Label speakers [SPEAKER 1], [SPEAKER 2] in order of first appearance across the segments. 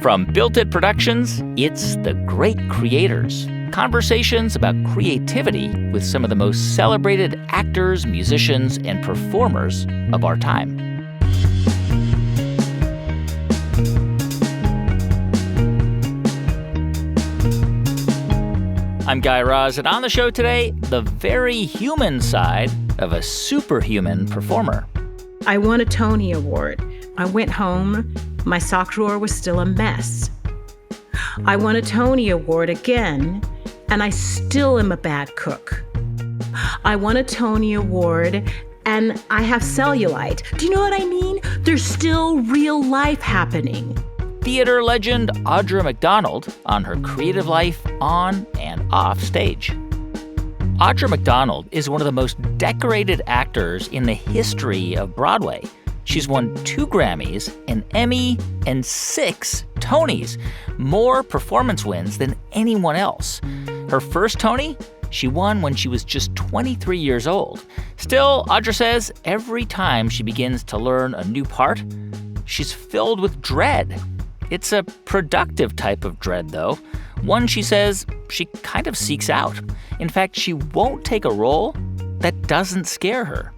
[SPEAKER 1] From Built It Productions, it's The Great Creators. Conversations about creativity with some of the most celebrated actors, musicians, and performers of our time. I'm Guy Raz, and on the show today, the very human side of a superhuman performer.
[SPEAKER 2] I won a Tony Award. I went home. My sock drawer was still a mess. I won a Tony Award again, and I still am a bad cook. I won a Tony Award, and I have cellulite. Do you know what I mean? There's still real life happening.
[SPEAKER 1] Theater legend Audra McDonald on her creative life on and off stage. Audra McDonald is one of the most decorated actors in the history of Broadway. She's won 2 Grammys, an Emmy, and 6 Tonys, more performance wins than anyone else. Her first Tony, she won when she was just 23 years old. Still, Audra says every time she begins to learn a new part, she's filled with dread. It's a productive type of dread, though. One she says she kind of seeks out. In fact, she won't take a role that doesn't scare her.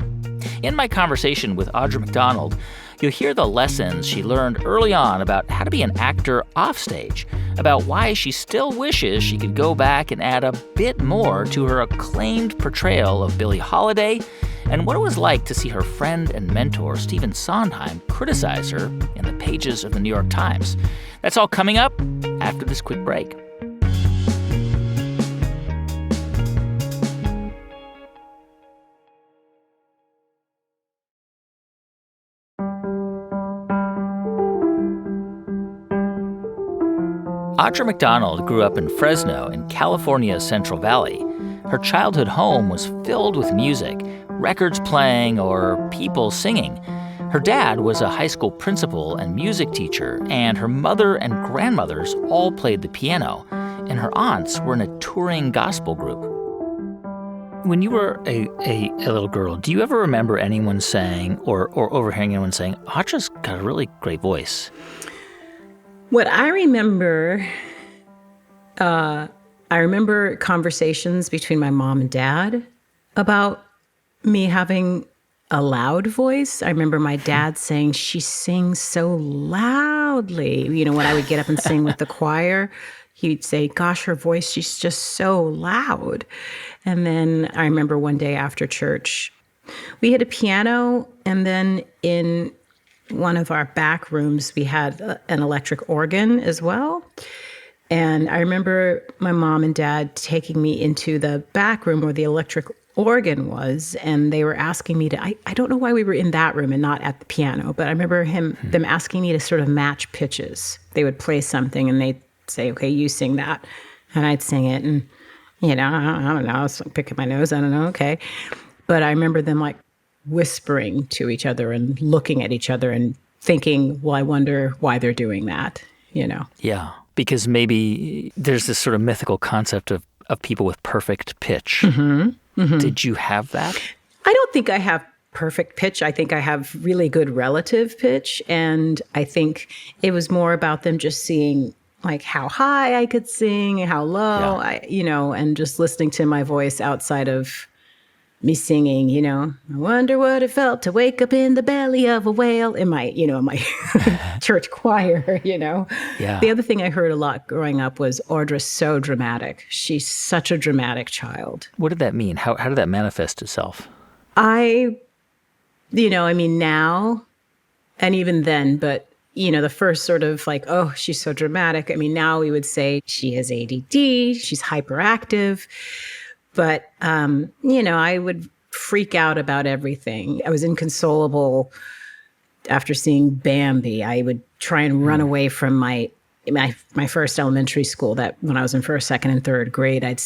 [SPEAKER 1] In my conversation with Audra McDonald, you'll hear the lessons she learned early on about how to be an actor offstage, about why she still wishes she could go back and add a bit more to her acclaimed portrayal of Billie Holiday, and what it was like to see her friend and mentor Stephen Sondheim criticize her in the pages of the New York Times. That's all coming up after this quick break. Audra McDonald grew up in Fresno in California's Central Valley. Her childhood home was filled with music, records playing, or people singing. Her dad was a high school principal and music teacher, and her mother and grandmothers all played the piano, and her aunts were in a touring gospel group. When you were a little girl, do you ever remember anyone saying, or overhearing anyone saying, Audra's got a really great voice?
[SPEAKER 2] What I remember, I remember conversations between my mom and dad about me having a loud voice. I remember my dad saying, she sings so loudly. You know, when I would get up and sing with the choir, he'd say, gosh, her voice, she's just so loud. And then I remember one day after church, we had a piano, and then in one of our back rooms, we had an electric organ as well. And I remember my mom and dad taking me into the back room where the electric organ was, and they were asking me to, I don't know why we were in that room and not at the piano, but I remember them asking me to sort of match pitches. They would play something and they'd say, okay, you sing that. And I'd sing it, and, you know, I don't know, I was picking my nose, I don't know, okay. But I remember them like whispering to each other and looking at each other and thinking, well, I wonder why they're doing that, you know?
[SPEAKER 1] Yeah, because maybe there's this sort of mythical concept of people with perfect pitch.
[SPEAKER 2] Mm-hmm. Mm-hmm.
[SPEAKER 1] Did you have that?
[SPEAKER 2] I don't think I have perfect pitch. I think I have really good relative pitch. And I think it was more about them just seeing like how high I could sing and how low, and just listening to my voice outside of me singing, you know, I wonder what it felt to wake up in the belly of a whale in my church choir, you know.
[SPEAKER 1] Yeah.
[SPEAKER 2] The other thing I heard a lot growing up was Audra's so dramatic. She's such a dramatic child.
[SPEAKER 1] What did that mean? How did that manifest itself?
[SPEAKER 2] Now, and even then, but, you know, the first sort of like, oh, she's so dramatic. I mean, now we would say she has ADD, she's hyperactive. But, I would freak out about everything. I was inconsolable after seeing Bambi. I would try and run away from my first elementary school, that when I was in first, second, and third grade, I'd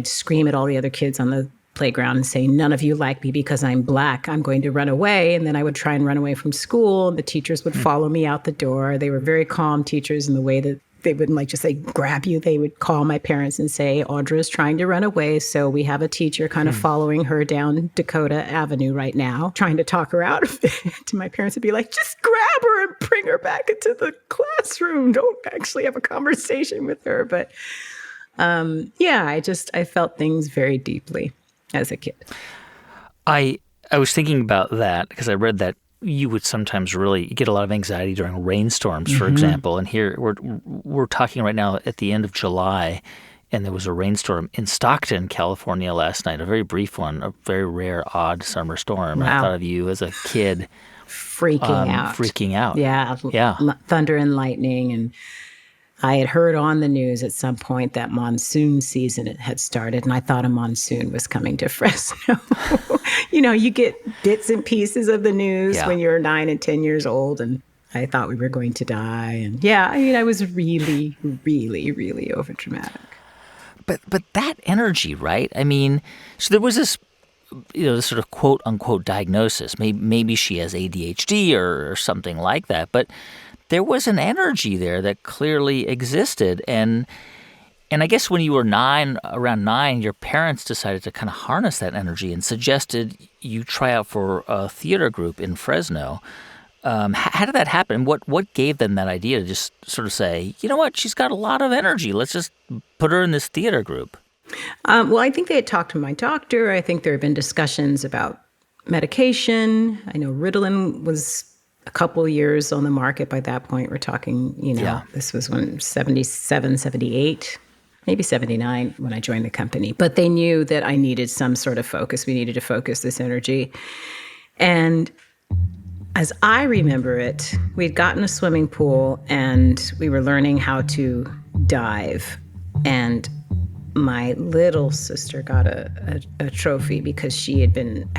[SPEAKER 2] scream at all the other kids on the playground and say, none of you like me because I'm Black. I'm going to run away. And then I would try and run away from school. The teachers would follow me out the door. They were very calm teachers in the way that they wouldn't like just say grab you. They would call my parents and say, Audra is trying to run away. So we have a teacher kind of following her down Dakota Avenue right now, trying to talk her out of it. And my parents would be like, just grab her and bring her back into the classroom. Don't actually have a conversation with her. But I felt things very deeply as a kid.
[SPEAKER 1] I was thinking about that because I read that you would sometimes really get a lot of anxiety during rainstorms, for example. And here we're talking right now at the end of July, and there was a rainstorm in Stockton, California last night, a very brief one, a very rare, odd summer storm.
[SPEAKER 2] Wow.
[SPEAKER 1] And I thought of you as a kid freaking out.
[SPEAKER 2] Yeah. Thunder and lightning. And I had heard on the news at some point that monsoon season had started, and I thought a monsoon was coming to Fresno. You get bits and pieces of the news when you're 9 and 10 years old, and I thought we were going to die. And I was really, really, really overdramatic.
[SPEAKER 1] But that energy, right? I mean, so there was this, this sort of quote unquote diagnosis. Maybe she has ADHD or something like that, but there was an energy there that clearly existed. And I guess when you were around 9, your parents decided to kind of harness that energy and suggested you try out for a theater group in Fresno. How did that happen? What gave them that idea to just sort of say, you know what, she's got a lot of energy. Let's just put her in this theater group.
[SPEAKER 2] Well, I think they had talked to my doctor. I think there had been discussions about medication. I know Ritalin was a couple of years on the market by that point. We're talking, This was when 77, 78. Maybe 79 when I joined the company. But they knew that I needed some sort of focus. We needed to focus this energy. And as I remember it, we'd gotten a swimming pool and we were learning how to dive. And my little sister got a trophy because she'd been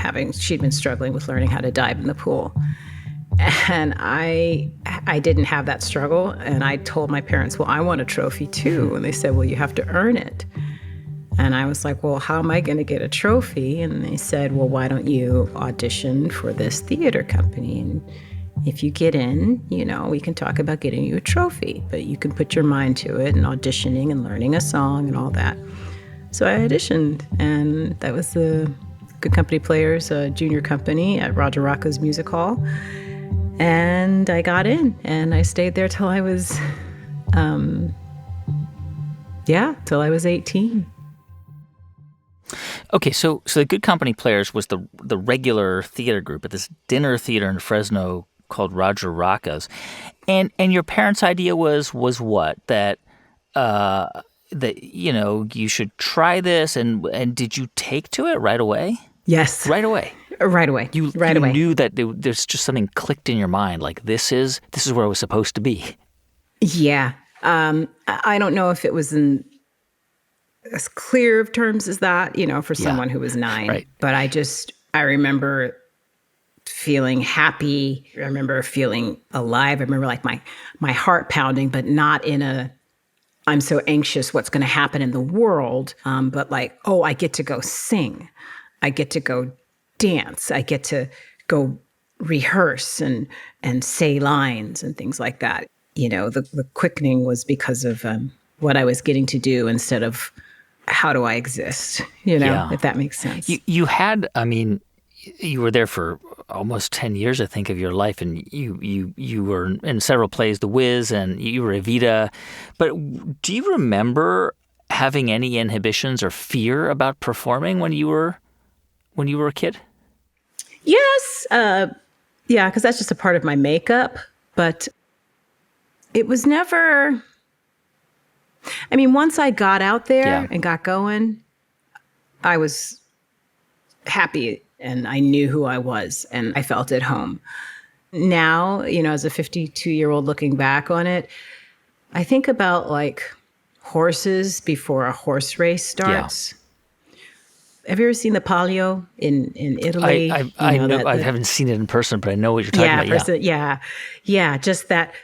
[SPEAKER 2] struggling with learning how to dive in the pool. And I didn't have that struggle. And I told my parents, well, I want a trophy too. And they said, well, you have to earn it. And I was like, well, how am I going to get a trophy? And they said, well, why don't you audition for this theater company? And if you get in, we can talk about getting you a trophy. But you can put your mind to it and auditioning and learning a song and all that. So I auditioned. And that was the Good Company Players, a junior company at Roger Rocco's Music Hall. And I got in, and I stayed there till I was, till I was 18.
[SPEAKER 1] Okay, so the Good Company Players was the regular theater group at this dinner theater in Fresno called Roger Rocco's, and your parents' idea was what? That you should try this, and did you take to it right away?
[SPEAKER 2] Yes,
[SPEAKER 1] right away.
[SPEAKER 2] Right away.
[SPEAKER 1] You knew that there's just something clicked in your mind, like this is where I was supposed to be.
[SPEAKER 2] Yeah. I don't know if it was in as clear of terms as that, for someone who was 9.
[SPEAKER 1] Right.
[SPEAKER 2] But I remember feeling happy. I remember feeling alive. I remember like my heart pounding, but not in I'm so anxious what's going to happen in the world. But like, oh, I get to go sing. I get to go dance. I get to go rehearse and say lines and things like that. The quickening was because of what I was getting to do instead of how do I exist, if that makes sense.
[SPEAKER 1] You had, you were there for almost 10 years, I think, of your life, and you were in several plays, The Wiz, and you were Evita. But do you remember having any inhibitions or fear about performing when you were a kid?
[SPEAKER 2] Yes. Because that's just a part of my makeup. But it was never... once I got out there and got going, I was happy and I knew who I was and I felt at home. Now, as a 52-year-old looking back on it, I think about like horses before a horse race starts. Yeah. Have you ever seen the Palio in Italy?
[SPEAKER 1] I know I haven't seen it in person, but I know what you're talking about.
[SPEAKER 2] Yeah. Just that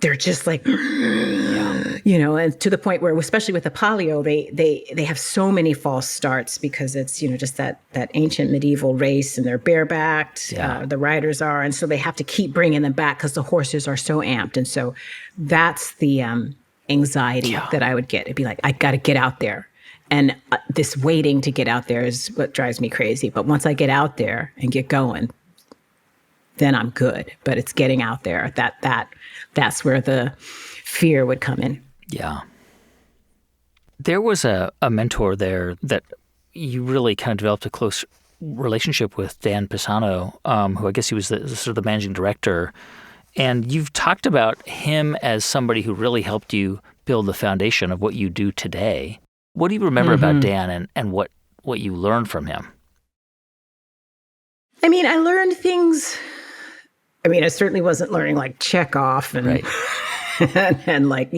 [SPEAKER 2] they're just like, and to the point where, especially with the polio, they have so many false starts because it's, just that ancient medieval race, and they're barebacked, the riders are. And so they have to keep bringing them back because the horses are so amped. And so that's the anxiety that I would get. It'd be like, I got to get out there. And this waiting to get out there is what drives me crazy. But once I get out there and get going, then I'm good. But it's getting out there. That's where the fear would come in.
[SPEAKER 1] Yeah. There was a mentor there that you really kind of developed a close relationship with, Dan Pisano, who I guess he was the sort of the managing director. And you've talked about him as somebody who really helped you build the foundation of what you do today. What do you remember about Dan and what you learned from him?
[SPEAKER 2] I mean, I learned things. I mean, I certainly wasn't learning like Chekhov and
[SPEAKER 1] right.
[SPEAKER 2] and like,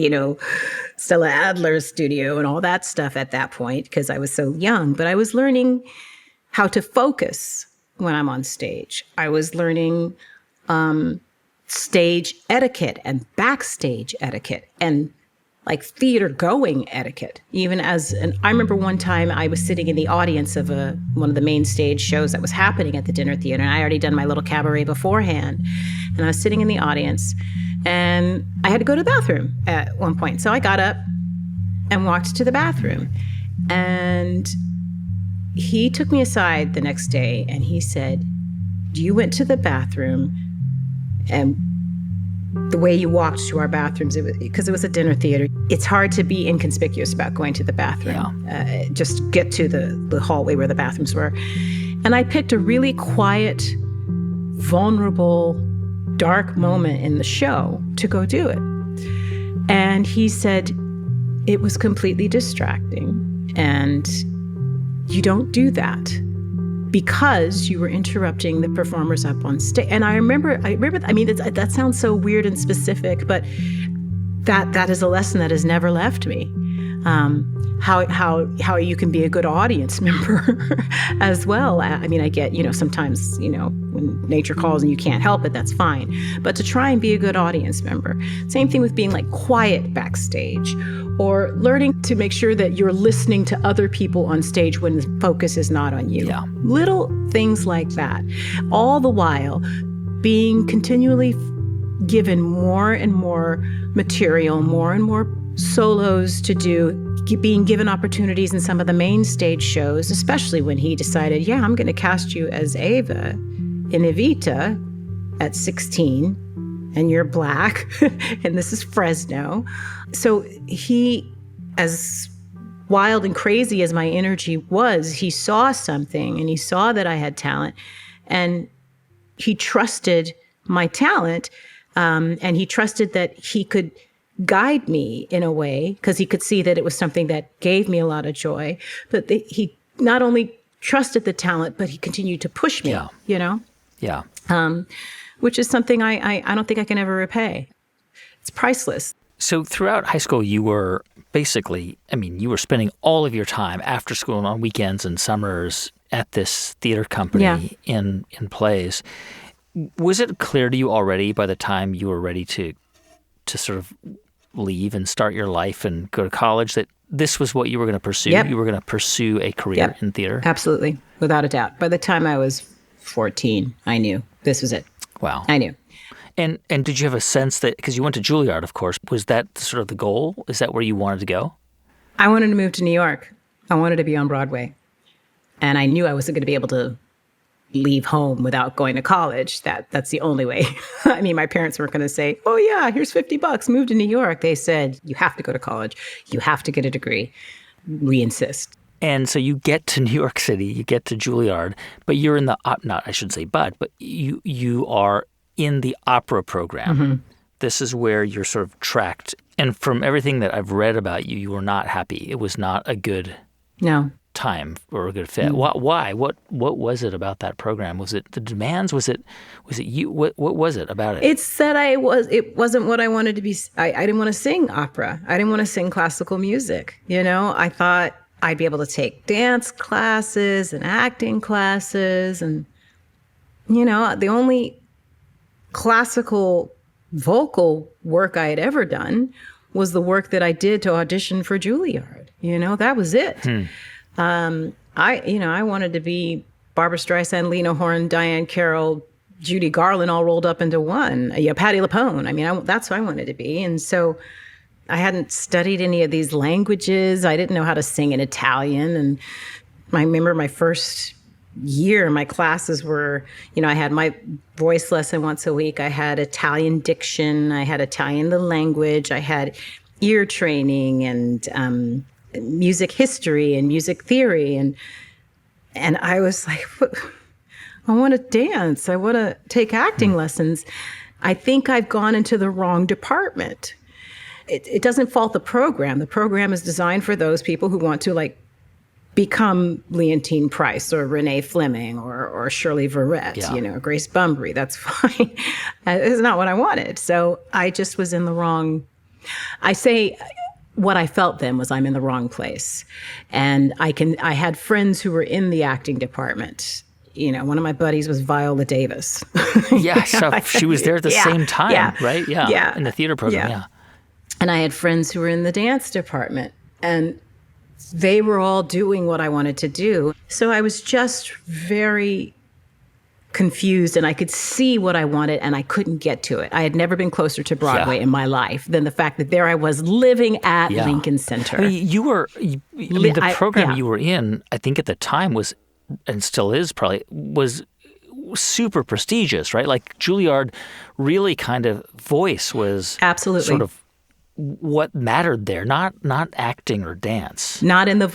[SPEAKER 2] Stella Adler's studio and all that stuff at that point because I was so young. But I was learning how to focus when I'm on stage. I was learning stage etiquette and backstage etiquette and like theater going etiquette. I remember one time I was sitting in the audience of one of the main stage shows that was happening at the dinner theater, and I already done my little cabaret beforehand, and I was sitting in the audience, and I had to go to the bathroom at one point. So I got up and walked to the bathroom, and he took me aside the next day and he said, "You went to the bathroom, and the way you walked to our bathrooms, because it was a dinner theater, it's hard to be inconspicuous about going to the bathroom. Just get to the hallway where the bathrooms were." And I picked a really quiet, vulnerable, dark moment in the show to go do it. And he said, it was completely distracting, and you don't do that because you were interrupting the performers up on stage. And I remember, I mean, that sounds so weird and specific, but that is a lesson that has never left me. How you can be a good audience member as well. I mean, I get, sometimes, when nature calls and you can't help it, that's fine. But to try and be a good audience member. Same thing with being like quiet backstage, or learning to make sure that you're listening to other people on stage when the focus is not on you.
[SPEAKER 1] Yeah.
[SPEAKER 2] Little things like that. All the while being continually given more and more material, more and more solos to do, being given opportunities in some of the main stage shows, especially when he decided, I'm going to cast you as Ava in Evita at 16, and you're Black, and this is Fresno. So he, as wild and crazy as my energy was, he saw something, and he saw that I had talent, and he trusted my talent, and he trusted that he could guide me in a way, because he could see that it was something that gave me a lot of joy. But he not only trusted the talent, but he continued to push me,
[SPEAKER 1] Yeah.
[SPEAKER 2] Which is something I don't think I can ever repay. It's priceless.
[SPEAKER 1] So throughout high school, you were basically, you were spending all of your time after school and on weekends and summers at this theater company in plays. Was it clear to you already by the time you were ready to sort of leave and start your life and go to college that this was what you were going to pursue?
[SPEAKER 2] Yep.
[SPEAKER 1] You were going to pursue a career in theater?
[SPEAKER 2] Absolutely, without a doubt. By the time I was 14, I knew this was it.
[SPEAKER 1] Wow.
[SPEAKER 2] I knew.
[SPEAKER 1] And did you have a sense that, because you went to Juilliard, of course, was that sort of the goal? Is that where you wanted to go?
[SPEAKER 2] I wanted to move to New York. I wanted to be on Broadway. And I knew I wasn't going to be able to leave home without going to college. That's the only way. I mean, my parents weren't going to say, "Oh yeah, here's $50, move to New York." They said, you have to go to college. You have to get a degree. We insist.
[SPEAKER 1] And so you get to New York City, you get to Juilliard, but you're in the, not I should say but you are in the opera program. Mm-hmm. This is where you're sort of tracked. And from everything that I've read about you, you were not happy. It was not a good time or a good fit. Why? What was it about that program? Was it the demands? Was it you? What was it about it?
[SPEAKER 2] It's that it wasn't what I wanted to be. I didn't want to sing opera. I didn't want to sing classical music. I thought I'd be able to take dance classes and acting classes. And, the only classical vocal work I had ever done was the work that I did to audition for Juilliard. That was it. I wanted to be Barbra Streisand, Lena Horne, Diane Carroll, Judy Garland all rolled up into one. Patti LuPone. That's who I wanted to be. And so I hadn't studied any of these languages. I didn't know how to sing in Italian. And I remember my first year, my classes were, I had my voice lesson once a week. I had Italian diction. I had Italian the language. I had ear training and music history and music theory. And I was like, I want to dance. I want to take acting lessons. I think I've gone into the wrong department. It doesn't fault the program. The program is designed for those people who want to become Leontine Price or Renee Fleming or Shirley Verrett, Grace Bunbury. That's fine. It's not what I wanted. So I just was in the wrong. I say what I felt then was I'm in the wrong place. And I had friends who were in the acting department. One of my buddies was Viola Davis.
[SPEAKER 1] Yeah, so she was there at the same time, right? Yeah, in the theater program, yeah.
[SPEAKER 2] And I had friends who were in the dance department, and they were all doing what I wanted to do. So I was just very confused, and I could see what I wanted, and I couldn't get to it. I had never been closer to Broadway in my life than the fact that there I was living at Lincoln Center.
[SPEAKER 1] I mean, the program you were in, I think at the time was, and still is probably, was super prestigious, right? Like Juilliard really kind of voice was
[SPEAKER 2] absolutely
[SPEAKER 1] sort of what mattered there, not acting or dance.
[SPEAKER 2] Not in the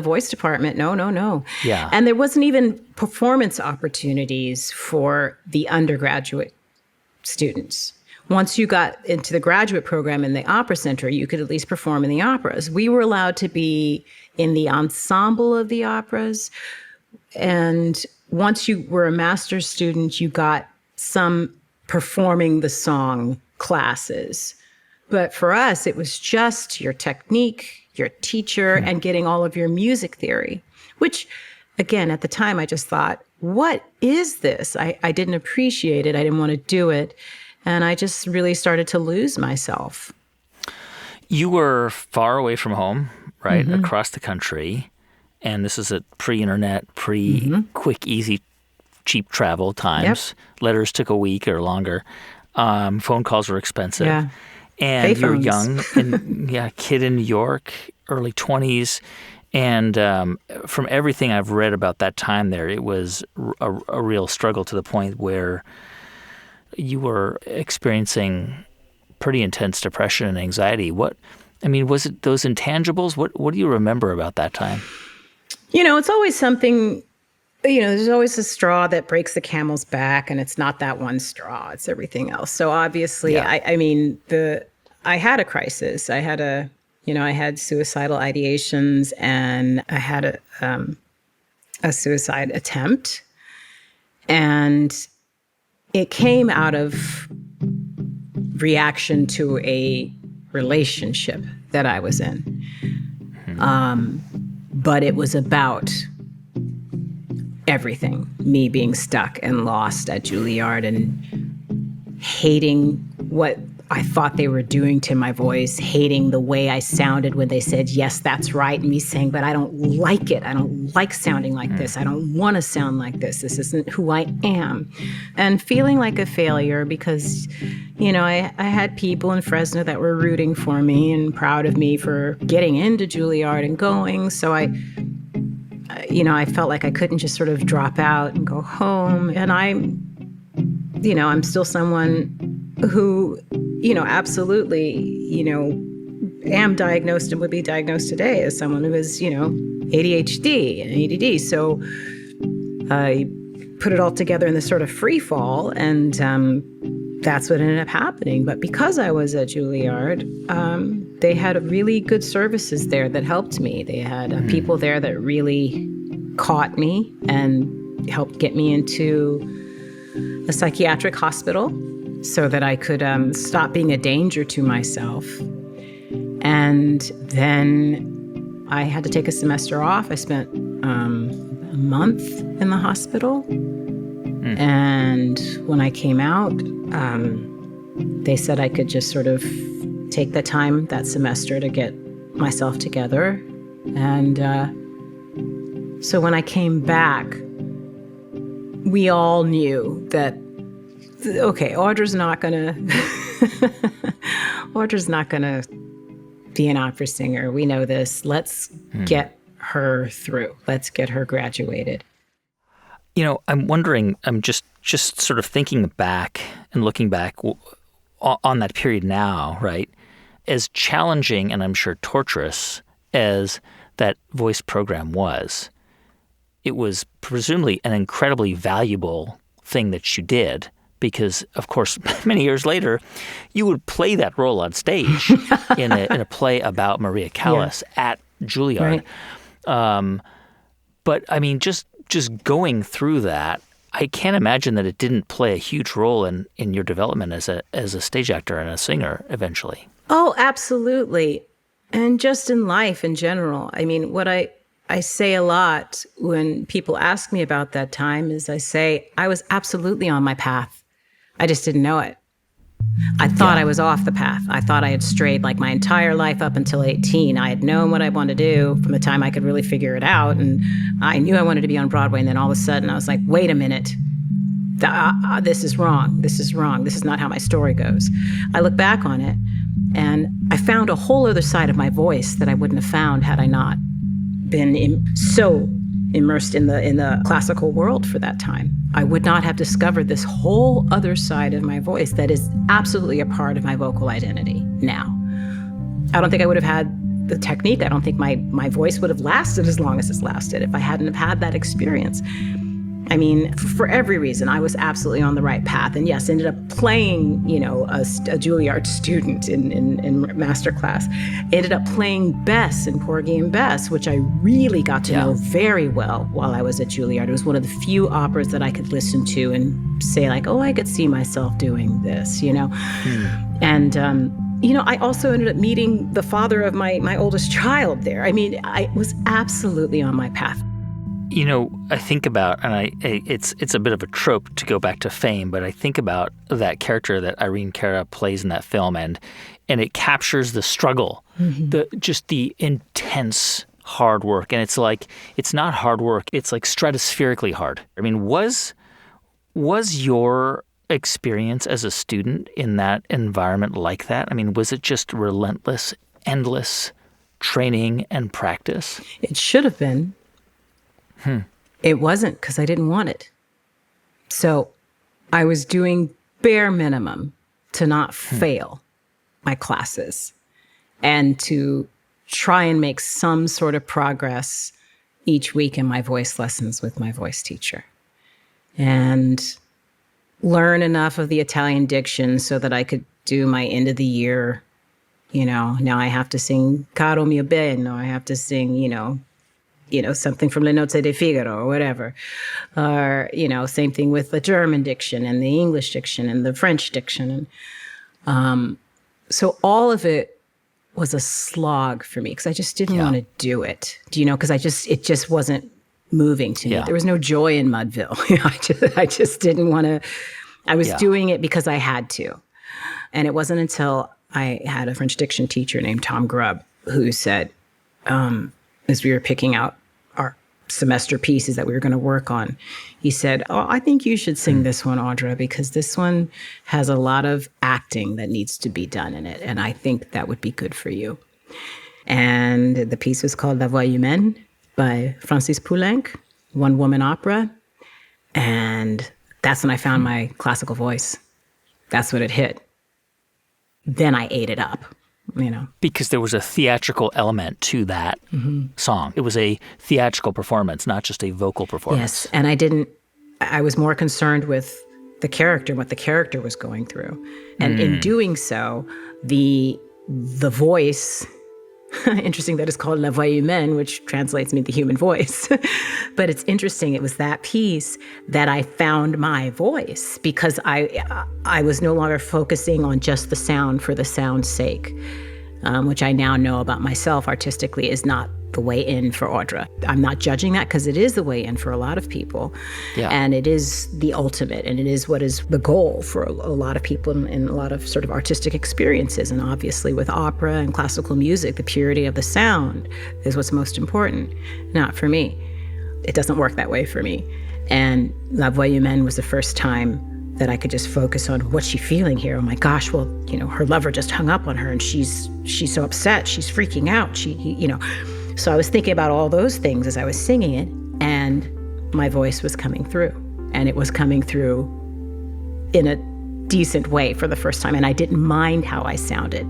[SPEAKER 2] voice department. No.
[SPEAKER 1] Yeah.
[SPEAKER 2] And there wasn't even performance opportunities for the undergraduate students. Once you got into the graduate program in the Opera Center, you could at least perform in the operas. We were allowed to be in the ensemble of the operas. And once you were a master's student, you got some performing the song classes. But for us, it was just your technique, your teacher, and getting all of your music theory, which, again, at the time, I just thought, what is this? I didn't appreciate it. I didn't want to do it. And I just really started to lose myself.
[SPEAKER 1] You were far away from home, right, across the country. And this is a pre-internet, quick, easy, cheap travel times. Yep. Letters took a week or longer. Phone calls were expensive.
[SPEAKER 2] Yeah.
[SPEAKER 1] And you were young, and kid in New York, early 20s. And from everything I've read about that time there, it was a real struggle to the point where you were experiencing pretty intense depression and anxiety. Was it those intangibles? What do you remember about that time?
[SPEAKER 2] It's always something, there's always a straw that breaks the camel's back, and it's not that one straw, it's everything else. So obviously, I had a crisis. I had suicidal ideations, and I had a suicide attempt. And it came out of reaction to a relationship that I was in. But it was about everything, me being stuck and lost at Juilliard and hating what I thought they were doing to my voice, hating the way I sounded when they said, yes, that's right, and me saying, but I don't like it. I don't like sounding like this. I don't want to sound like this. This isn't who I am. And feeling like a failure because, I had people in Fresno that were rooting for me and proud of me for getting into Juilliard and going. So I felt like I couldn't just sort of drop out and go home. And I'm still someone who, absolutely, am diagnosed and would be diagnosed today as someone who is, ADHD and ADD. So I put it all together in this sort of free fall, and that's what ended up happening. But because I was at Juilliard, they had really good services there that helped me. They had people there that really caught me and helped get me into a psychiatric hospital so that I could stop being a danger to myself. And then I had to take a semester off. I spent a month in the hospital. And when I came out, They said I could just sort of take the time that semester to get myself together. And so when I came back, we all knew that, okay, Audra's not gonna be an opera singer. We know this. Let's get her through. Let's get her graduated.
[SPEAKER 1] I'm wondering, I'm just sort of thinking back and looking back on that period now, right? As challenging and I'm sure torturous as that voice program was, it was presumably an incredibly valuable thing that you did because, of course, many years later, you would play that role on stage in a play about Maria Callas at Juilliard. Right. But, I mean, just going through that, I can't imagine that it didn't play a huge role in your development as a stage actor and a singer eventually.
[SPEAKER 2] Oh, absolutely. And just in life in general. I mean, what I say a lot when people ask me about that time is I say, I was absolutely on my path. I just didn't know it. I thought I was off the path. I thought I had strayed like my entire life up until 18. I had known what I wanted to do from the time I could really figure it out. And I knew I wanted to be on Broadway. And then all of a sudden I was like, wait a minute. This is wrong. This is wrong. This is not how my story goes. I look back on it and I found a whole other side of my voice that I wouldn't have found had I not been so immersed in the classical world for that time. I would not have discovered this whole other side of my voice that is absolutely a part of my vocal identity now. I don't think I would have had the technique. I don't think my voice would have lasted as long as it's lasted if I hadn't have had that experience. I mean, for every reason, I was absolutely on the right path. And yes, ended up playing, a Juilliard student in master class. Ended up playing Bess in Porgy and Bess, which I really got to know very well while I was at Juilliard. It was one of the few operas that I could listen to and say like, oh, I could see myself doing this, And, I also ended up meeting the father of my oldest child there. I mean, I was absolutely on my path.
[SPEAKER 1] I think about, and it's a bit of a trope to go back to Fame, but I think about that character that Irene Cara plays in that film, and it captures the struggle, the intense hard work, and it's not hard work, it's like stratospherically hard. I mean, was your experience as a student in that environment like that? I mean, was it just relentless, endless training and practice?
[SPEAKER 2] It should have been. It wasn't, because I didn't want it. So I was doing bare minimum to not fail my classes and to try and make some sort of progress each week in my voice lessons with my voice teacher and learn enough of the Italian diction so that I could do my end of the year. Now I have to sing Caro mio bene, or I have to sing, something from Le Nozze di Figaro or whatever. Or, same thing with the German diction and the English diction and the French diction. And so all of it was a slog for me because I just didn't want to do it. Because it just wasn't moving to me. There was no joy in Mudville. I just didn't want to. I was doing it because I had to. And it wasn't until I had a French diction teacher named Tom Grubb who said, as we were picking out our semester pieces that we were going to work on, he said, oh, I think you should sing this one, Audra, because this one has a lot of acting that needs to be done in it. And I think that would be good for you. And the piece was called La Voix Humaine by Francis Poulenc, one-woman opera. And that's when I found my classical voice. That's when it hit. Then I ate it up.
[SPEAKER 1] Because there was a theatrical element to that song. It was a theatrical performance, not just a vocal performance.
[SPEAKER 2] Yes, and I was more concerned with the character, what the character was going through. And in doing so, the voice, interesting that it's called La Voix Humaine, which translates me the human voice. But it's interesting, it was that piece that I found my voice because I was no longer focusing on just the sound for the sound's sake, which I now know about myself artistically is not the way in for Audra. I'm not judging that because it is the way in for a lot of people.
[SPEAKER 1] Yeah.
[SPEAKER 2] And it is the ultimate, and it is what is the goal for a lot of people in a lot of sort of artistic experiences. And obviously with opera and classical music, the purity of the sound is what's most important. Not for me. It doesn't work that way for me. And La Voix Humaine was the first time that I could just focus on what's she feeling here. Oh my gosh, well, her lover just hung up on her and she's so upset. She's freaking out. So I was thinking about all those things as I was singing it, and my voice was coming through. And it was coming through in a decent way for the first time. And I didn't mind how I sounded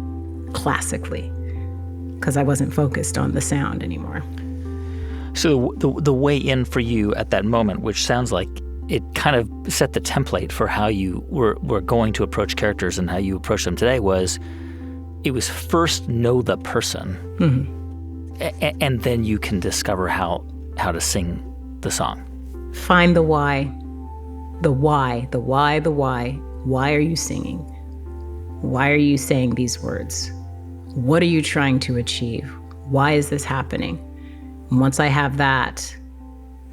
[SPEAKER 2] classically because I wasn't focused on the sound anymore.
[SPEAKER 1] So the way in for you at that moment, which sounds like it kind of set the template for how you were going to approach characters and how you approach them today, it was first know the person, and then you can discover how to sing the song.
[SPEAKER 2] Find the why. The why. Why are you singing? Why are you saying these words? What are you trying to achieve? Why is this happening? And once I have that,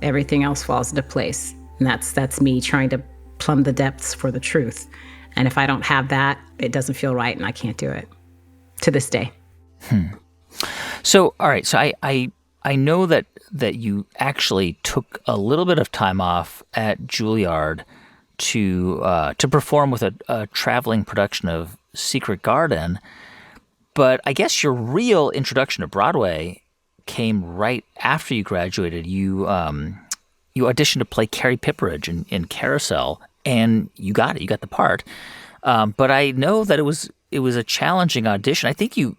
[SPEAKER 2] everything else falls into place. And that's me trying to plumb the depths for the truth. And if I don't have that, it doesn't feel right, and I can't do it to this day.
[SPEAKER 1] So, all right. So I know that you actually took a little bit of time off at Juilliard to perform with a traveling production of Secret Garden. But I guess your real introduction to Broadway came right after you graduated. You auditioned to play Carrie Pipperidge in Carousel, and you got it. You got the part. But I know that it was a challenging audition. I think you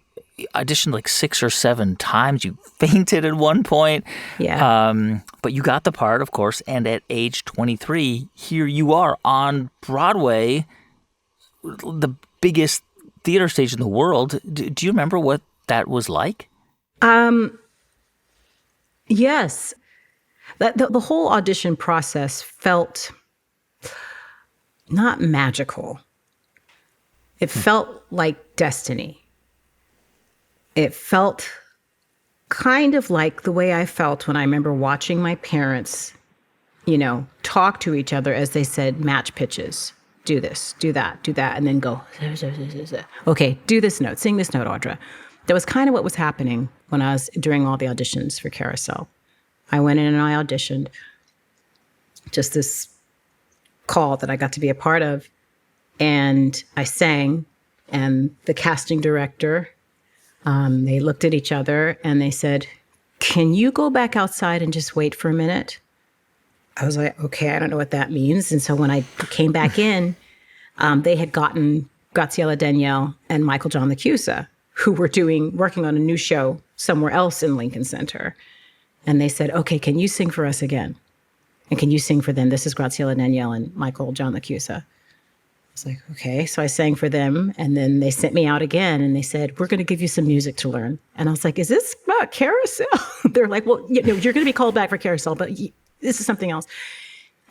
[SPEAKER 1] auditioned like 6 or 7 times. You fainted at one point.
[SPEAKER 2] Yeah.
[SPEAKER 1] But you got the part, of course. And at age 23, here you are on Broadway, the biggest theater stage in the world. Do you remember what that was like?
[SPEAKER 2] Yes. The whole audition process felt not magical. It felt like destiny. It felt kind of like the way I felt when I remember watching my parents, talk to each other as they said match pitches. Do this, do that, and then go, okay, do this note, sing this note, Audra. That was kind of what was happening when I was during all the auditions for Carousel. I went in and I auditioned, just this call that I got to be a part of. And I sang, and the casting director, they looked at each other and they said, "Can you go back outside and just wait for a minute?" I was like, okay, I don't know what that means. And so when I came back in, they had gotten Graziella Daniele and Michael John LaChiusa, who were working on a new show somewhere else in Lincoln Center. And they said, okay, can you sing for us again? And can you sing for them? This is Graziella Daniele and Michael John LaChiusa. I was like, okay. So I sang for them. And then they sent me out again. And they said, we're going to give you some music to learn. And I was like, is this about Carousel? They're like, well, you're going to be called back for Carousel, but this is something else.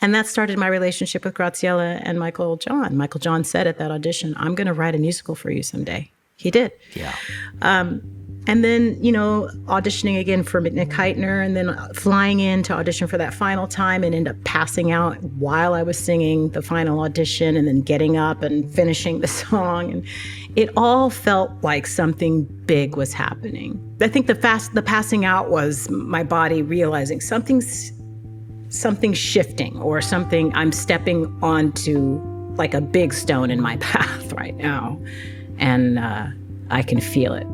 [SPEAKER 2] And that started my relationship with Graziella and Michael John. Michael John said at that audition, I'm going to write a musical for you someday. He did.
[SPEAKER 1] Yeah.
[SPEAKER 2] And then, auditioning again for Nick Heitner, and then flying in to audition for that final time and end up passing out while I was singing the final audition, and then getting up and finishing the song. And it all felt like something big was happening. I think the passing out was my body realizing something's shifting, or something, I'm stepping onto like a big stone in my path right now. And I can feel it.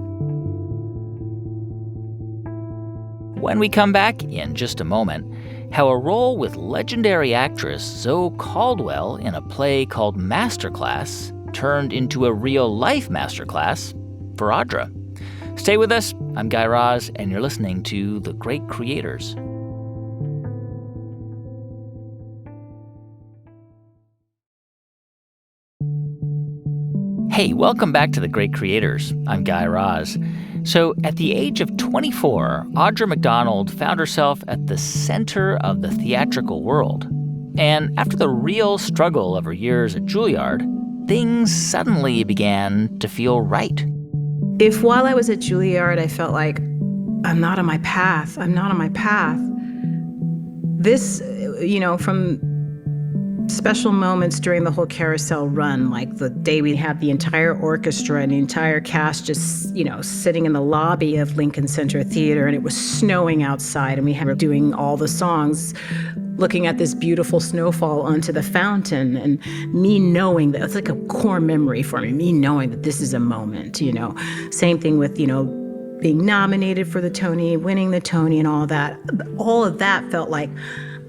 [SPEAKER 1] When we come back in just a moment, how a role with legendary actress Zoe Caldwell in a play called Masterclass turned into a real-life masterclass for Audra. Stay with us. I'm Guy Raz, and you're listening to The Great Creators. Hey, welcome back to The Great Creators. I'm Guy Raz. So at the age of 24, Audra McDonald found herself at the center of the theatrical world. And after the real struggle of her years at Juilliard, things suddenly began to feel right.
[SPEAKER 2] If while I was at Juilliard, I felt like I'm not on my path. I'm not on my path. This, from special moments during the whole carousel run, like the day we had the entire orchestra and the entire cast just, sitting in the lobby of Lincoln Center Theater, and it was snowing outside, and we were doing all the songs, looking at this beautiful snowfall onto the fountain, and me knowing that it's like a core memory for me knowing that this is a moment, Same thing with, being nominated for the Tony, winning the Tony and all that. All of that felt like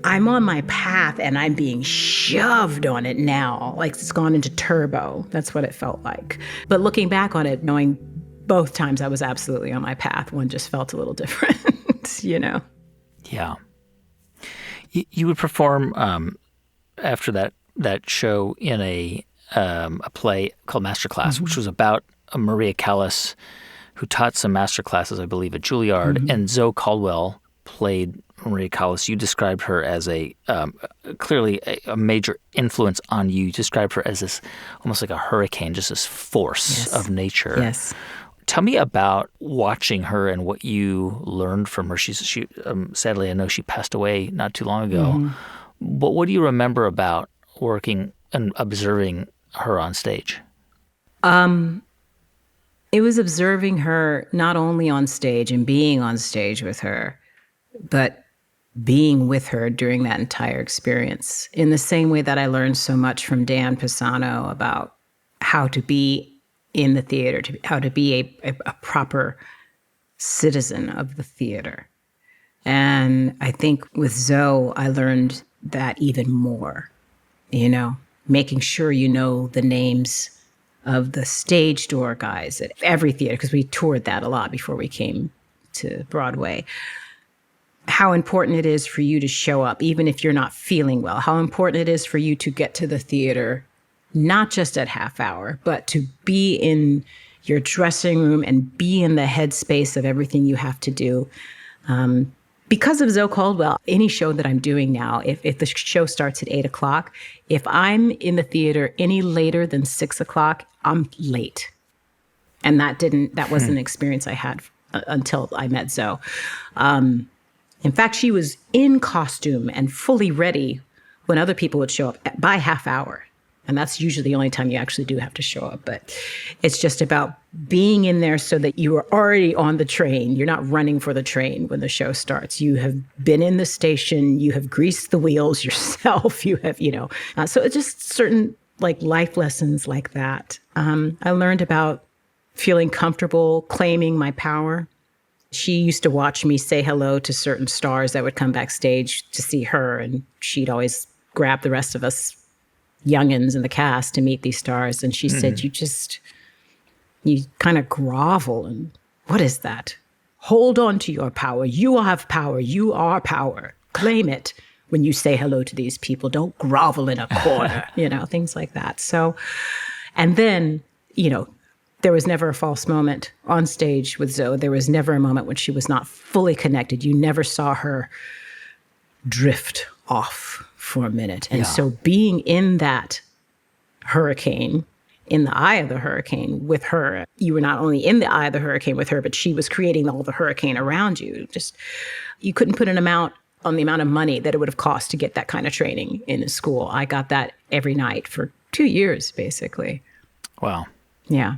[SPEAKER 2] I'm on my path and I'm being shoved on it now. Like it's gone into turbo. That's what it felt like. But looking back on it, knowing both times I was absolutely on my path, one just felt a little different,
[SPEAKER 1] Yeah. You would perform after that show in a play called Masterclass, which was about Maria Callas, who taught some master classes, I believe, at Juilliard, and Zoe Caldwell played Maria Callas. You described her as clearly a major influence on you. You described her as this, almost like a hurricane, just this force of nature.
[SPEAKER 2] Yes.
[SPEAKER 1] Tell me about watching her and what you learned from her. She sadly, I know she passed away not too long ago. But what do you remember about working and observing her on stage?
[SPEAKER 2] It was observing her not only on stage and being on stage with her, but being with her during that entire experience. In the same way that I learned so much from Dan Pisano about how to be in the theater, how to be a proper citizen of the theater. And I think with Zoe, I learned that even more, making sure you know the names of the stage door guys at every theater, because we toured that a lot before we came to Broadway. How important it is for you to show up, even if you're not feeling well. How important it is for you to get to the theater, not just at half hour, but to be in your dressing room and be in the headspace of everything you have to do. Because of Zoe Caldwell, any show that I'm doing now, if the show starts at 8 o'clock, if I'm in the theater any later than 6 o'clock, I'm late. And that wasn't an experience I had until I met Zoe. In fact, she was in costume and fully ready when other people would show up by half hour. And that's usually the only time you actually do have to show up. But it's just about being in there so that you are already on the train. You're not running for the train when the show starts. You have been in the station. You have greased the wheels yourself. You have, so it's just certain life lessons like that. I learned about feeling comfortable claiming my power. She used to watch me say hello to certain stars that would come backstage to see her. And she'd always grab the rest of us youngins in the cast to meet these stars. And she said, you kind of grovel. And what is that? Hold on to your power. You have power. You are power. Claim it when you say hello to these people. Don't grovel in a corner, things like that. So, and then, there was never a false moment on stage with Zoe. There was never a moment when she was not fully connected. You never saw her drift off for a minute. And so being in that hurricane, in the eye of the hurricane with her, you were not only in the eye of the hurricane with her, but she was creating all the hurricane around you. You couldn't put an amount on the amount of money that it would have cost to get that kind of training in a school. I got that every night for 2 years, basically.
[SPEAKER 1] Wow.
[SPEAKER 2] Yeah.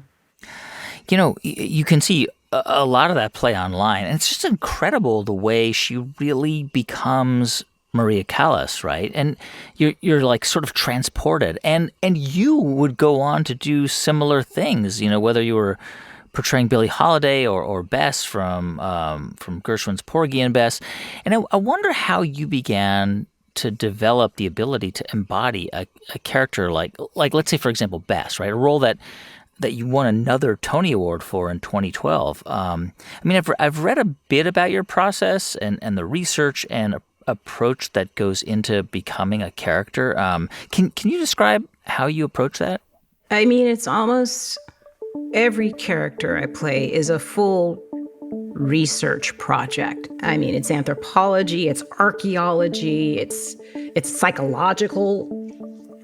[SPEAKER 1] You can see a lot of that play online, and it's just incredible the way she really becomes Maria Callas, right? And you're like sort of transported, and you would go on to do similar things, whether you were portraying Billie Holiday or Bess from Gershwin's Porgy and Bess. And I wonder how you began to develop the ability to embody a character like let's say, for example, Bess, right? A role that you won another Tony Award for in 2012. I've read a bit about your process and the research and approach that goes into becoming a character. Can you describe how you approach that?
[SPEAKER 2] It's almost every character I play is a full research project. It's anthropology, it's archaeology, it's psychological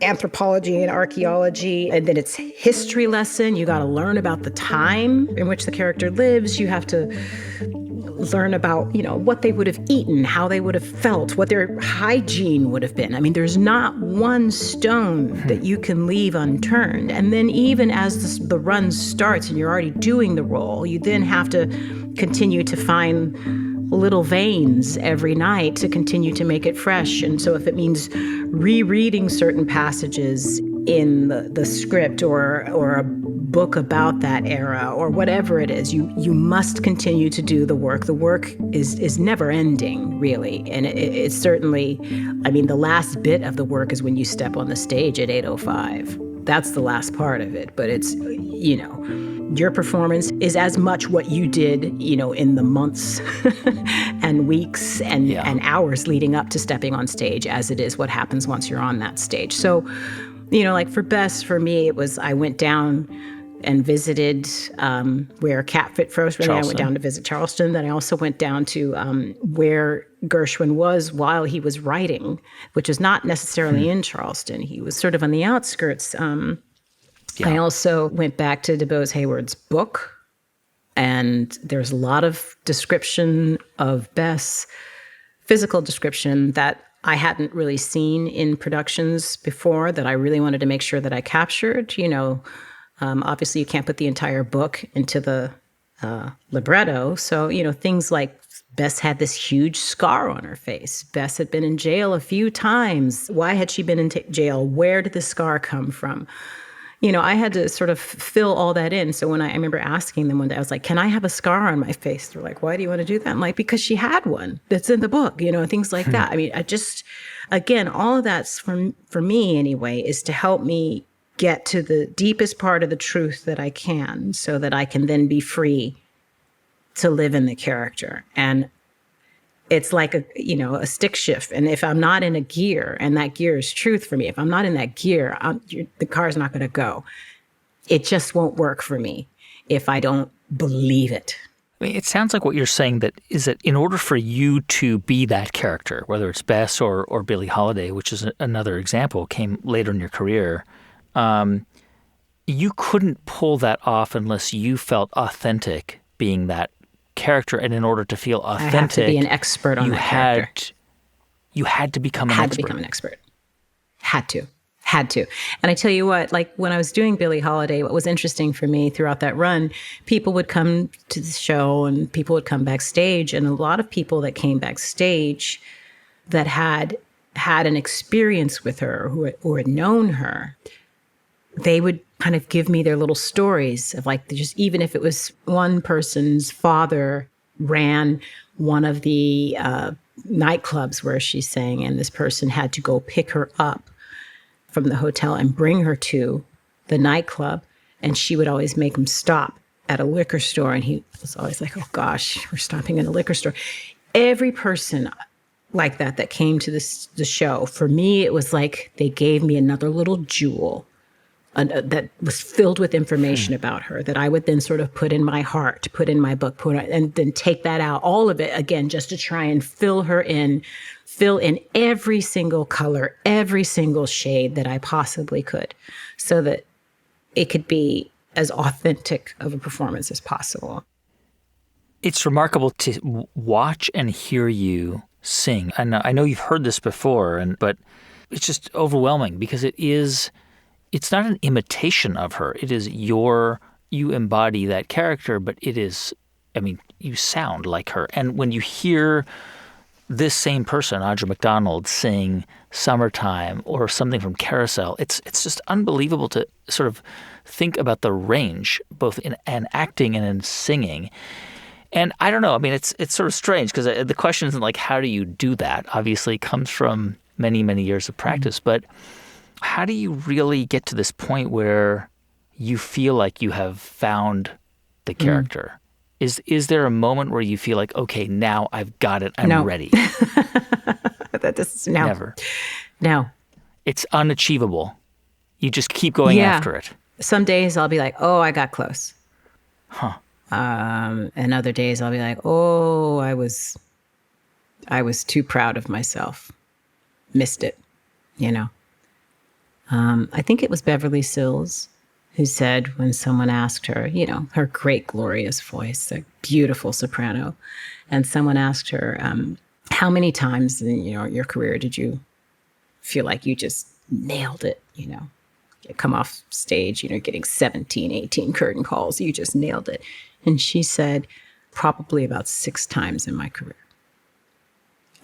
[SPEAKER 2] anthropology and archaeology, and then it's history lesson. You got to learn about the time in which the character lives. You have to learn about, what they would have eaten, how they would have felt, what their hygiene would have been. I mean, there's not one stone that you can leave unturned. And then even as the run starts and you're already doing the role, you then have to continue to find little veins every night to continue to make it fresh. And so if it means rereading certain passages in the script or a book about that era or whatever it is, you must continue to do the work. The work is never ending, really. And it's certainly, the last bit of the work is when you step on the stage at 8:05. That's the last part of it. But it's, your performance is as much what you did, in the months and weeks and hours leading up to stepping on stage as it is what happens once you're on that stage. So, like for Bess, for me, it was I went down and visited where Cat Fit first. I went down to visit Charleston. Then I also went down to where Gershwin was while he was writing, which is not necessarily in Charleston. He was sort of on the outskirts. I also went back to DuBose Hayward's book, and there's a lot of description of Bess, physical description that I hadn't really seen in productions before that I really wanted to make sure that I captured. Obviously you can't put the entire book into the libretto. So, things like Bess had this huge scar on her face. Bess had been in jail a few times. Why had she been in jail? Where did the scar come from? I had to sort of fill all that in. So when I remember asking them one day, I was like, can I have a scar on my face? They're like, why do you want to do that? I'm like, because she had one that's in the book, things like that. Again, all of that's for me anyway, is to help me get to the deepest part of the truth that I can so that I can then be free to live in the character. And it's like a stick shift. And if I'm not in a gear, and that gear is truth for me, if I'm not in that gear, the car's not going to go. It just won't work for me if I don't believe it.
[SPEAKER 1] It sounds like what you're saying is that in order for you to be that character, whether it's Bess or Billie Holiday, which is another example, came later in your career, you couldn't pull that off unless you felt authentic being that character. And in order to feel authentic,
[SPEAKER 2] I have to be an expert on that character.
[SPEAKER 1] You had to become an expert.
[SPEAKER 2] Had to become an expert. Had to. And I tell you what, like when I was doing Billie Holiday, what was interesting for me throughout that run, people would come to the show and people would come backstage. And a lot of people that came backstage that had an experience with her or had known her, they would kind of give me their little stories of like, just even if it was one person's father ran one of the nightclubs where she sang, and this person had to go pick her up from the hotel and bring her to the nightclub. And she would always make him stop at a liquor store. And he was always like, oh gosh, we're stopping in a liquor store. Every person like that came to the show, for me, it was like they gave me another little jewel that was filled with information about her that I would then sort of put in my heart, put in my book, and then take that out, all of it again, just to try and fill in every single color, every single shade that I possibly could, so that it could be as authentic of a performance as possible.
[SPEAKER 1] It's remarkable to watch and hear you sing. And I know you've heard this before, but it's just overwhelming because it's not an imitation of her. It is you embody that character, but you sound like her. And when you hear this same person, Audra McDonald, sing Summertime or something from Carousel, it's just unbelievable to sort of think about the range, both in acting and in singing. And I don't know, it's sort of strange because the question isn't like, how do you do that? Obviously it comes from many, many years of practice, but how do you really get to this point where you feel like you have found the character? Is there a moment where you feel like, okay, now I've got it, I'm ready?
[SPEAKER 2] No.
[SPEAKER 1] Never.
[SPEAKER 2] No.
[SPEAKER 1] It's unachievable. You just keep going after it.
[SPEAKER 2] Some days I'll be like, oh, I got close.
[SPEAKER 1] Huh.
[SPEAKER 2] And other days I'll be like, oh, I was too proud of myself. Missed it, I think it was Beverly Sills who said when someone asked her, her great, glorious voice, a beautiful soprano, and someone asked her, how many times in your career did you feel like you just nailed it, You come off stage, getting 17, 18 curtain calls, you just nailed it. And she said, probably about 6 times in my career.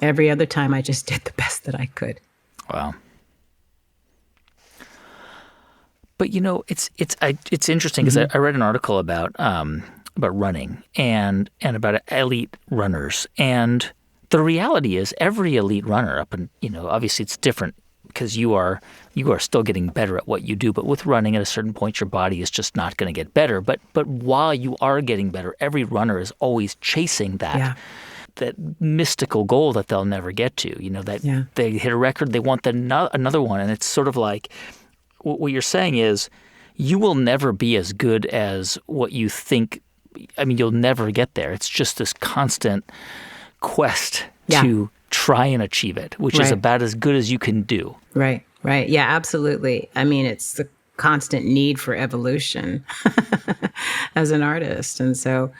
[SPEAKER 2] Every other time I just did the best that I could.
[SPEAKER 1] Wow. But it's interesting because I read an article about running and about elite runners, and the reality is every elite runner obviously it's different because you are still getting better at what you do, but with running at a certain point your body is just not going to get better. But while you are getting better, every runner is always chasing that mystical goal that they'll never get to. They hit a record, they want another one, and it's sort of like. What you're saying is you will never be as good as what you think. I mean, you'll never get there. It's just this constant quest to try and achieve it, which is about as good as you can do. Right.
[SPEAKER 2] Yeah, absolutely. I mean, it's the constant need for evolution as an artist. And so,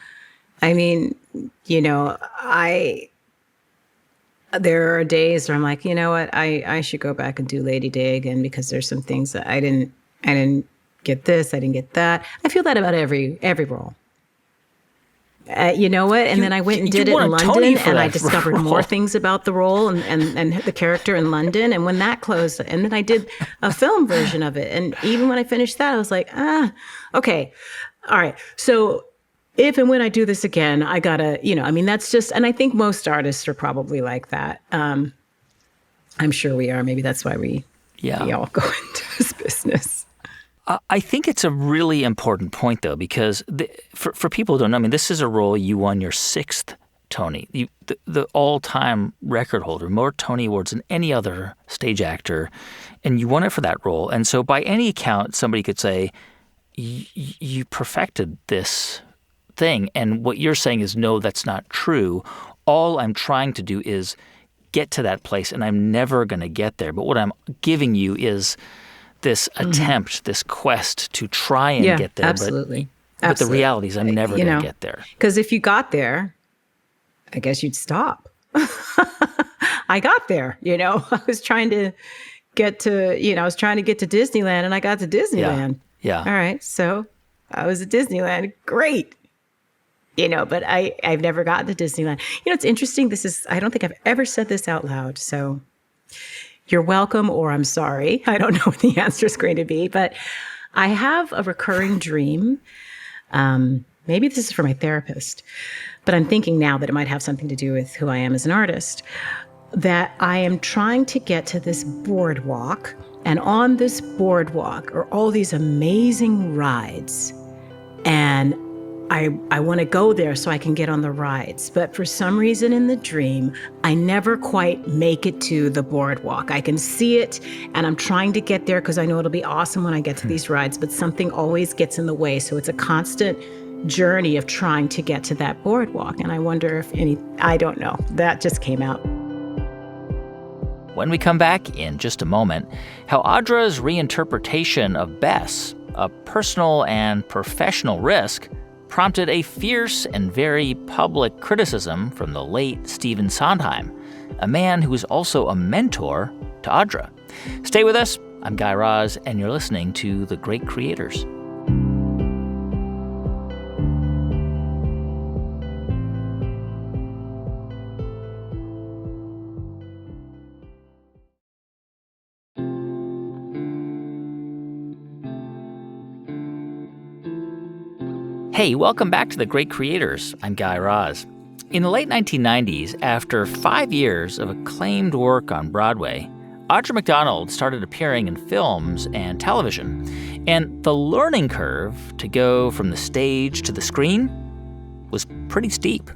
[SPEAKER 2] I mean, there are days where I'm like, you know what, I should go back and do Lady Day again because there's some things that I didn't get this, I didn't get that. I feel that about every role. You know what? And then I went and did it in London, and I discovered more things about the role and the character in London. And when that closed, and then I did a film version of it. And even when I finished that, I was like, okay, all right. So if and when I do this again, I gotta, that's just, and I think most artists are probably like that. I'm sure we are. Maybe that's why we all go into this business.
[SPEAKER 1] I think it's a really important point, though, because for people who don't know, this is a role you won your 6th Tony, the all-time record holder, more Tony Awards than any other stage actor, and you won it for that role. And so by any account, somebody could say, you perfected this thing. And what you're saying is, no, that's not true. All I'm trying to do is get to that place, and I'm never going to get there. But what I'm giving you is this attempt, this quest to try and get there.
[SPEAKER 2] Absolutely.
[SPEAKER 1] But the reality is I'm never going to get there.
[SPEAKER 2] Because if you got there, I guess you'd stop. I got there, I was trying to get to Disneyland, and I got to Disneyland.
[SPEAKER 1] Yeah.
[SPEAKER 2] All right. So I was at Disneyland. Great. But I've never gotten to Disneyland. It's interesting. I don't think I've ever said this out loud. So you're welcome, or I'm sorry. I don't know what the answer is going to be, but I have a recurring dream. Maybe this is for my therapist, but I'm thinking now that it might have something to do with who I am as an artist, that I am trying to get to this boardwalk, and on this boardwalk are all these amazing rides, and I want to go there so I can get on the rides. But for some reason in the dream, I never quite make it to the boardwalk. I can see it, and I'm trying to get there because I know it'll be awesome when I get to these rides, but something always gets in the way. So it's a constant journey of trying to get to that boardwalk. And I wonder I don't know. That just came out.
[SPEAKER 1] When we come back in just a moment, how Audra's reinterpretation of Bess, a personal and professional risk, prompted a fierce and very public criticism from the late Stephen Sondheim, a man who was also a mentor to Audra. Stay with us. I'm Guy Raz, and you're listening to The Great Creators. Hey, welcome back to The Great Creators. I'm Guy Raz. In the late 1990s, after 5 years of acclaimed work on Broadway, Audra McDonald started appearing in films and television. And the learning curve to go from the stage to the screen was pretty steep.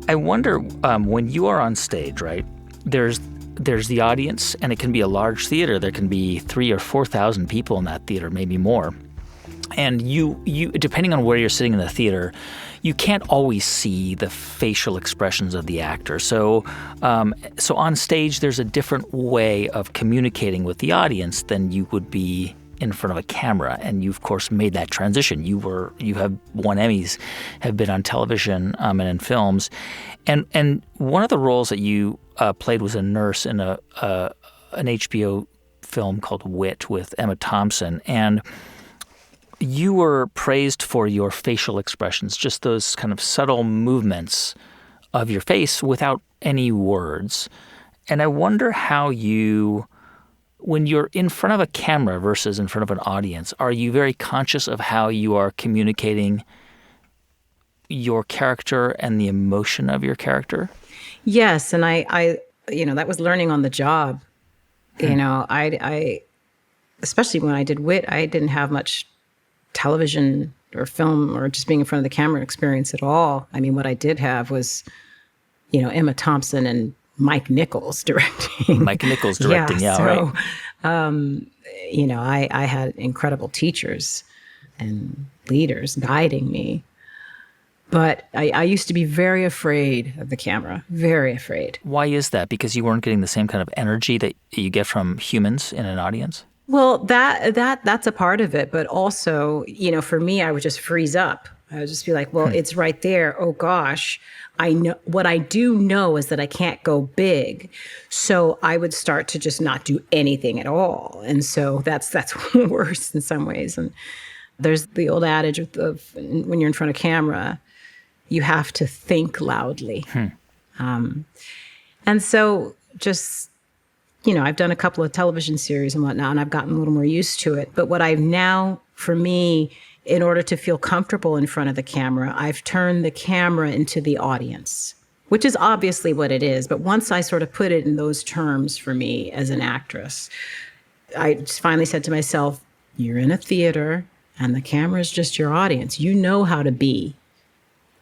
[SPEAKER 1] I wonder, when you are on stage, right, there's the audience, and it can be a large theater. There can be 3,000 or 4,000 people in that theater, maybe more. And you depending on where you're sitting in the theater, you can't always see the facial expressions of the actor. So on stage, there's a different way of communicating with the audience than you would be in front of a camera, and you, of course, made that transition. You have won Emmys, have been on television and in films, and one of the roles that you played was a nurse in an HBO film called Wit with Emma Thompson, and you were praised for your facial expressions, just those kind of subtle movements of your face without any words. And I wonder how you, when you're in front of a camera versus in front of an audience, are you very conscious of how you are communicating your character and the emotion of your character?
[SPEAKER 2] Yes, and I that was learning on the job. I especially when I did Wit, I didn't have much television or film or just being in front of the camera experience at all. I mean, what I did have was, Emma Thompson and Mike Nichols directing.
[SPEAKER 1] Mike Nichols directing,
[SPEAKER 2] right.
[SPEAKER 1] Right.
[SPEAKER 2] I had incredible teachers and leaders guiding me. But I used to be very afraid of the camera, very afraid.
[SPEAKER 1] Why is that? Because you weren't getting the same kind of energy that you get from humans in an audience?
[SPEAKER 2] Well, that's a part of it. But also, for me, I would just freeze up. I would just be like, well, it's right there. Oh, gosh. I know what I do know is that I can't go big. So I would start to just not do anything at all. And so that's worse in some ways. And there's the old adage of when you're in front of camera, you have to think loudly. And so just, I've done a couple of television series and whatnot, and I've gotten a little more used to it. But what I've now, for me, in order to feel comfortable in front of the camera, I've turned the camera into the audience, which is obviously what it is. But once I sort of put it in those terms for me as an actress, I just finally said to myself, you're in a theater and the camera is just your audience. You know how to be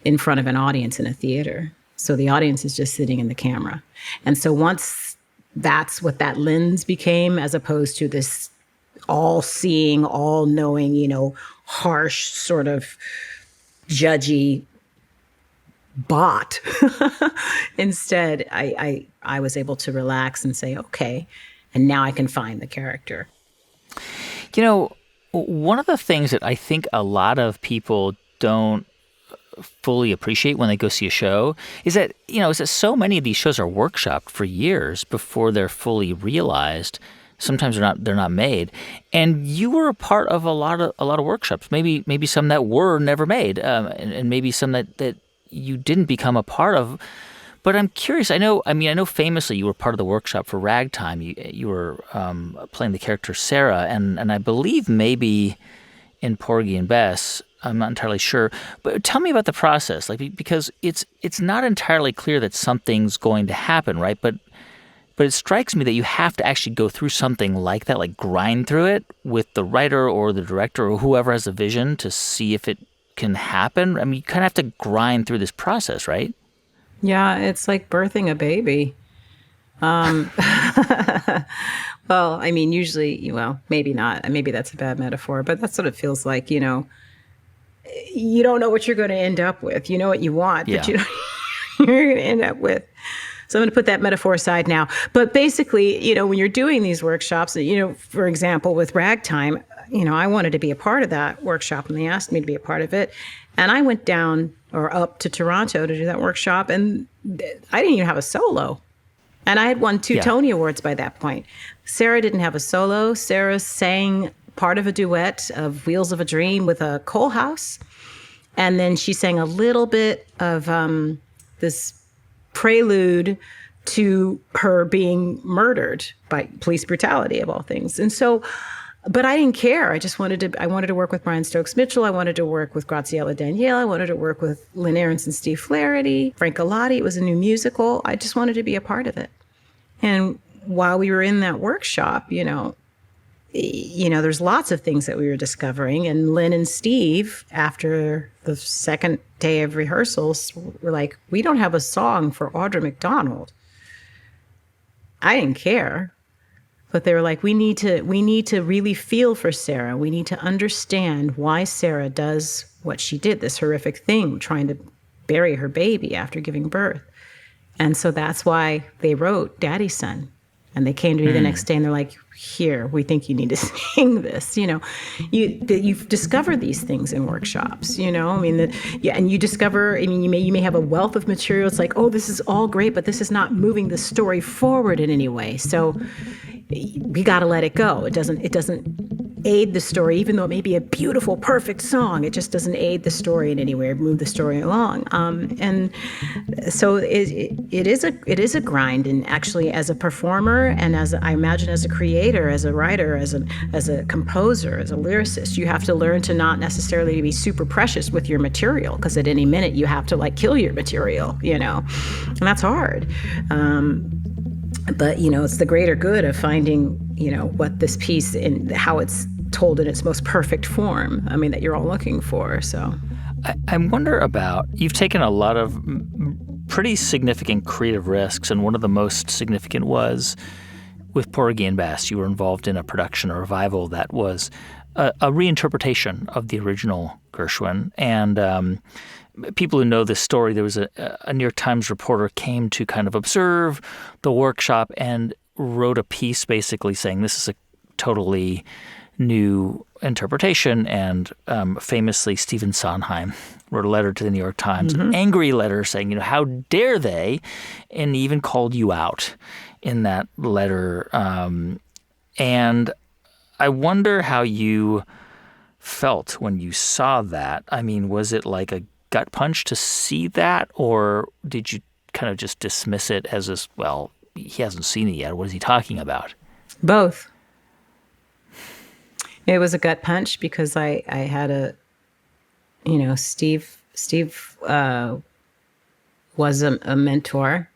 [SPEAKER 2] in front of an audience in a theater. So the audience is just sitting in the camera. And so once that's what that lens became, as opposed to this all-seeing, all-knowing, harsh, sort of judgy bot. Instead, I was able to relax and say, okay, and now I can find the character.
[SPEAKER 1] One of the things that I think a lot of people don't fully appreciate when they go see a show is that so many of these shows are workshopped for years before they're fully realized. Sometimes they're not made, and you were a part of a lot of workshops. Maybe some that were never made, and maybe some that you didn't become a part of. But I'm curious. I know famously you were part of the workshop for Ragtime. You were playing the character Sarah, and I believe maybe in Porgy and Bess. I'm not entirely sure, but tell me about the process, because it's not entirely clear that something's going to happen, right? But it strikes me that you have to actually go through something like that, like grind through it with the writer or the director or whoever has a vision to see if it can happen. I mean, you kind of have to grind through this process, right?
[SPEAKER 2] Yeah, it's like birthing a baby. Well, I mean, usually, maybe not. Maybe that's a bad metaphor, but that's what it feels like, you don't know what you're going to end up with. You know what you want, but you're going to end up with. So I'm going to put that metaphor aside now. But basically, when you're doing these workshops, for example, with Ragtime, I wanted to be a part of that workshop and they asked me to be a part of it. And I went down or up to Toronto to do that workshop and I didn't even have a solo. And I had won 2 Tony Awards by that point. Sarah didn't have a solo. Sarah sang part of a duet of Wheels of a Dream with a coal house. And then she sang a little bit of this prelude to her being murdered by police brutality, of all things. And so, but I didn't care. I wanted to work with Brian Stokes Mitchell. I wanted to work with Graziella Daniele. I wanted to work with Lynn Ahrens and Steve Flaherty, Frank Galati. It was a new musical. I just wanted to be a part of it. And while we were in that workshop, there's lots of things that we were discovering. And Lynn and Steve, after the second day of rehearsals, were like, we don't have a song for Audra McDonald. I didn't care. But they were like, we need to really feel for Sarah. We need to understand why Sarah does what she did, this horrific thing, trying to bury her baby after giving birth. And so that's why they wrote Daddy's Son. And they came to me the next day and they're like, here, we think you need to sing this. You discover these things in workshops, I mean, and you discover, I mean, you may have a wealth of material. It's like, oh, this is all great, but this is not moving the story forward in any way. So we got to let it go. It doesn't aid the story, even though it may be a beautiful, perfect song. It just doesn't aid the story in any way or move the story along. And so it is a grind. And actually, as a performer, and I imagine as a creator, as a writer, as a composer, as a lyricist, you have to learn to not necessarily be super precious with your material, because at any minute you have to kill your material, and that's hard. But it's the greater good of finding, what this piece and how it's told in its most perfect form, I mean, that you're all looking for. So
[SPEAKER 1] I wonder about, you've taken a lot of pretty significant creative risks, and one of the most significant was with Porgy and Bess. You were involved in a production, a revival that was a reinterpretation of the original Gershwin. And people who know this story, there was a New York Times reporter came to kind of observe the workshop and wrote a piece basically saying this is a totally new interpretation. And famously, Stephen Sondheim wrote a letter to the New York Times, an angry letter saying, how dare they? And even called you out in that letter. And I wonder how you felt when you saw that. I mean, was it like a gut punch to see that, or did you kind of just dismiss it as this, well, he hasn't seen it yet, what is he talking about?
[SPEAKER 2] Both. It was a gut punch because I had Steve was a mentor,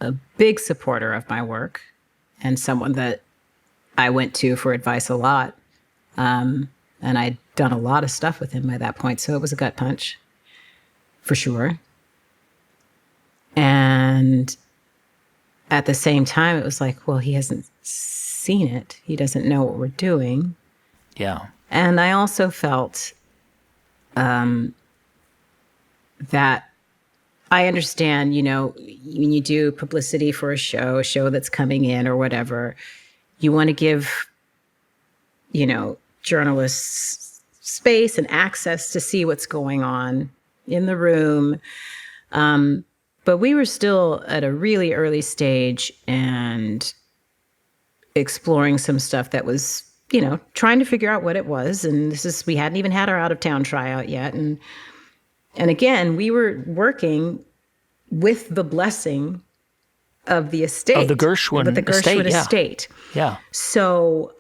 [SPEAKER 2] a big supporter of my work, and someone that I went to for advice a lot. And I'd done a lot of stuff with him by that point, so it was a gut punch, for sure. And at the same time, it was like, well, he hasn't seen it. He doesn't know what we're doing.
[SPEAKER 1] Yeah.
[SPEAKER 2] And I also felt that I understand, when you do publicity for a show that's coming in or whatever, you want to give, journalists space and access to see what's going on in the room. But we were still at a really early stage and exploring some stuff that was, trying to figure out what it was. And we hadn't even had our out of town tryout yet. And again, we were working with the blessing of the estate.
[SPEAKER 1] Of the Gershwin
[SPEAKER 2] estate.
[SPEAKER 1] Yeah.
[SPEAKER 2] So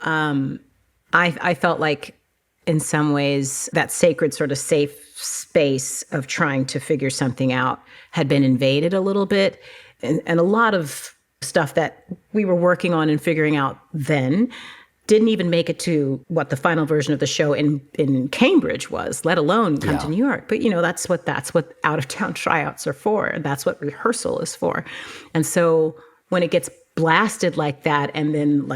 [SPEAKER 2] I felt like in some ways that sacred sort of safe space of trying to figure something out had been invaded a little bit. And a lot of stuff that we were working on and figuring out then didn't even make it to what the final version of the show in Cambridge was, let alone come to New York. But, that's what out-of-town tryouts are for. And that's what rehearsal is for. And so when it gets blasted like that, and then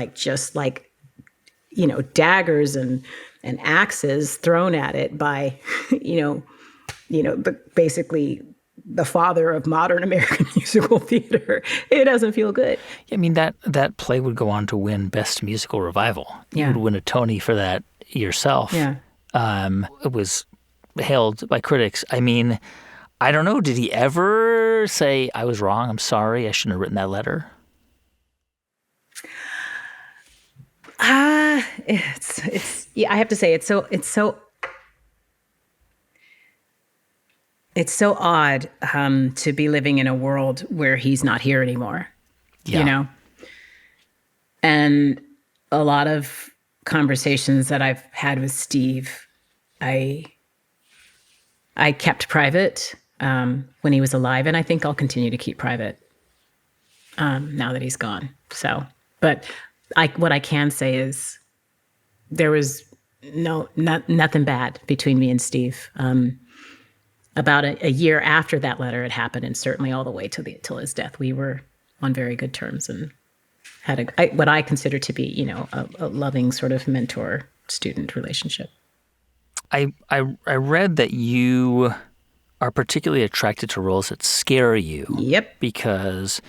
[SPEAKER 2] daggers and axes thrown at it by, basically the father of modern American musical theater, it doesn't feel good.
[SPEAKER 1] I mean, that play would go on to win Best Musical Revival.
[SPEAKER 2] Yeah.
[SPEAKER 1] You would win a Tony for that yourself.
[SPEAKER 2] Yeah.
[SPEAKER 1] It was hailed by critics. I mean, I don't know. Did he ever say, I was wrong, I'm sorry, I shouldn't have written that letter?
[SPEAKER 2] I have to say, it's so odd to be living in a world where he's not here anymore, And a lot of conversations that I've had with Steve, I kept private when he was alive, and I think I'll continue to keep private now that he's gone. So, but what I can say is there was nothing bad between me and Steve. About a year after that letter had happened, and certainly all the way till his death, we were on very good terms and had what I consider to be, a loving sort of mentor-student relationship.
[SPEAKER 1] I read that you are particularly attracted to roles that scare you.
[SPEAKER 2] Yep.
[SPEAKER 1] Because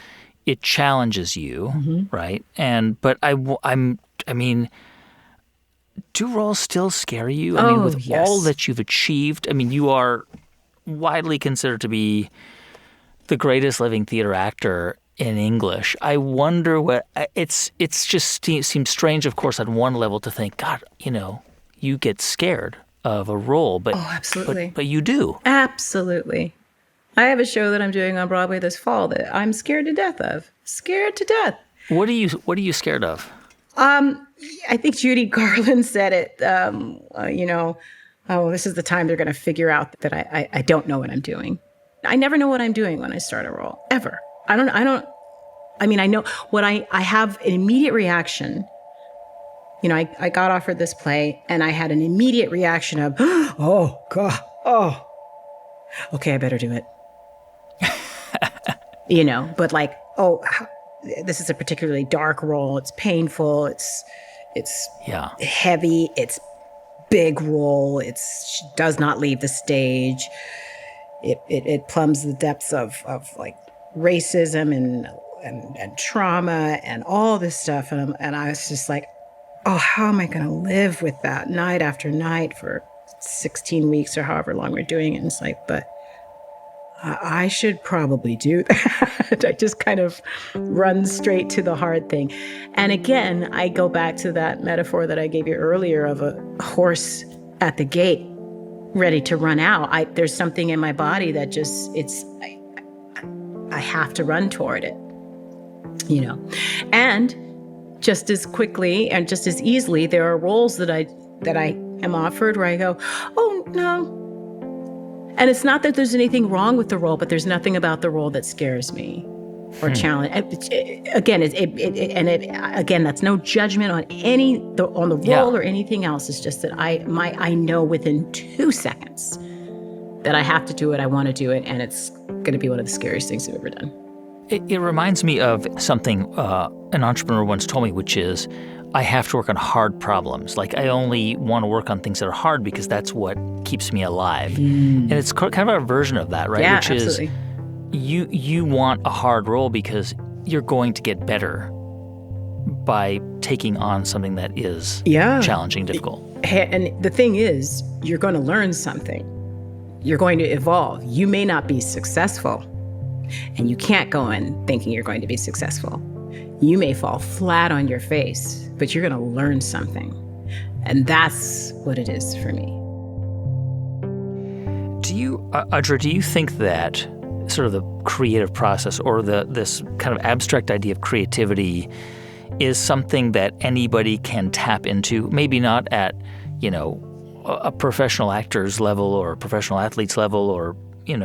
[SPEAKER 1] it challenges you,
[SPEAKER 2] Mm-hmm.
[SPEAKER 1] right? But I mean, do roles still scare you? I mean,
[SPEAKER 2] Oh,
[SPEAKER 1] with all
[SPEAKER 2] yes.
[SPEAKER 1] that you've achieved, I mean, you are widely considered to be the greatest living theater actor in English. I wonder what it's just seems strange, of course, on one level to think, God, you get scared of a role, but
[SPEAKER 2] Oh, absolutely.
[SPEAKER 1] but you do.
[SPEAKER 2] Absolutely. I have a show that I'm doing on Broadway this fall that I'm scared to death of. Scared to death.
[SPEAKER 1] What are you scared of?
[SPEAKER 2] I think Judy Garland said it, oh, this is the time they're going to figure out that I don't know what I'm doing. I never know what I'm doing when I start a role, ever. I know what I have an immediate reaction. I got offered this play and I had an immediate reaction of, oh, God, oh, okay, I better do it. But like, this is a particularly dark role. It's painful. It's
[SPEAKER 1] Yeah.
[SPEAKER 2] heavy. It's big role. She does not leave the stage. It plumbs the depths of like racism and trauma and all this stuff. And I was just like, oh, how am I going to live with that night after night for 16 weeks or however long we're doing it? And it's like, but I should probably do that. I just kind of run straight to the hard thing. And again, I go back to that metaphor that I gave you earlier of a horse at the gate ready to run out. There's something in my body that just, I have to run toward it, And just as quickly and just as easily, there are roles that I am offered where I go, oh, no. And it's not that there's anything wrong with the role, but there's nothing about the role that scares me or challenge. Again, again, that's no judgment on the role or anything else. It's just that I know within 2 seconds that I have to do it. I want to do it, and it's going to be one of the scariest things I've ever done.
[SPEAKER 1] It reminds me of something an entrepreneur once told me, which is, I have to work on hard problems. Like, I only want to work on things that are hard because that's what keeps me alive. And it's kind of a version of that, right?
[SPEAKER 2] Yeah,
[SPEAKER 1] which
[SPEAKER 2] absolutely.
[SPEAKER 1] is you want a hard role because you're going to get better by taking on something that is challenging, difficult.
[SPEAKER 2] And the thing is, you're going to learn something. You're going to evolve. You may not be successful, and you can't go in thinking you're going to be successful. You may fall flat on your face, but you're going to learn something. And that's what it is for me.
[SPEAKER 1] Audra, do you think that sort of the creative process or this kind of abstract idea of creativity is something that anybody can tap into? Maybe not at, a professional actor's level or a professional athlete's level or,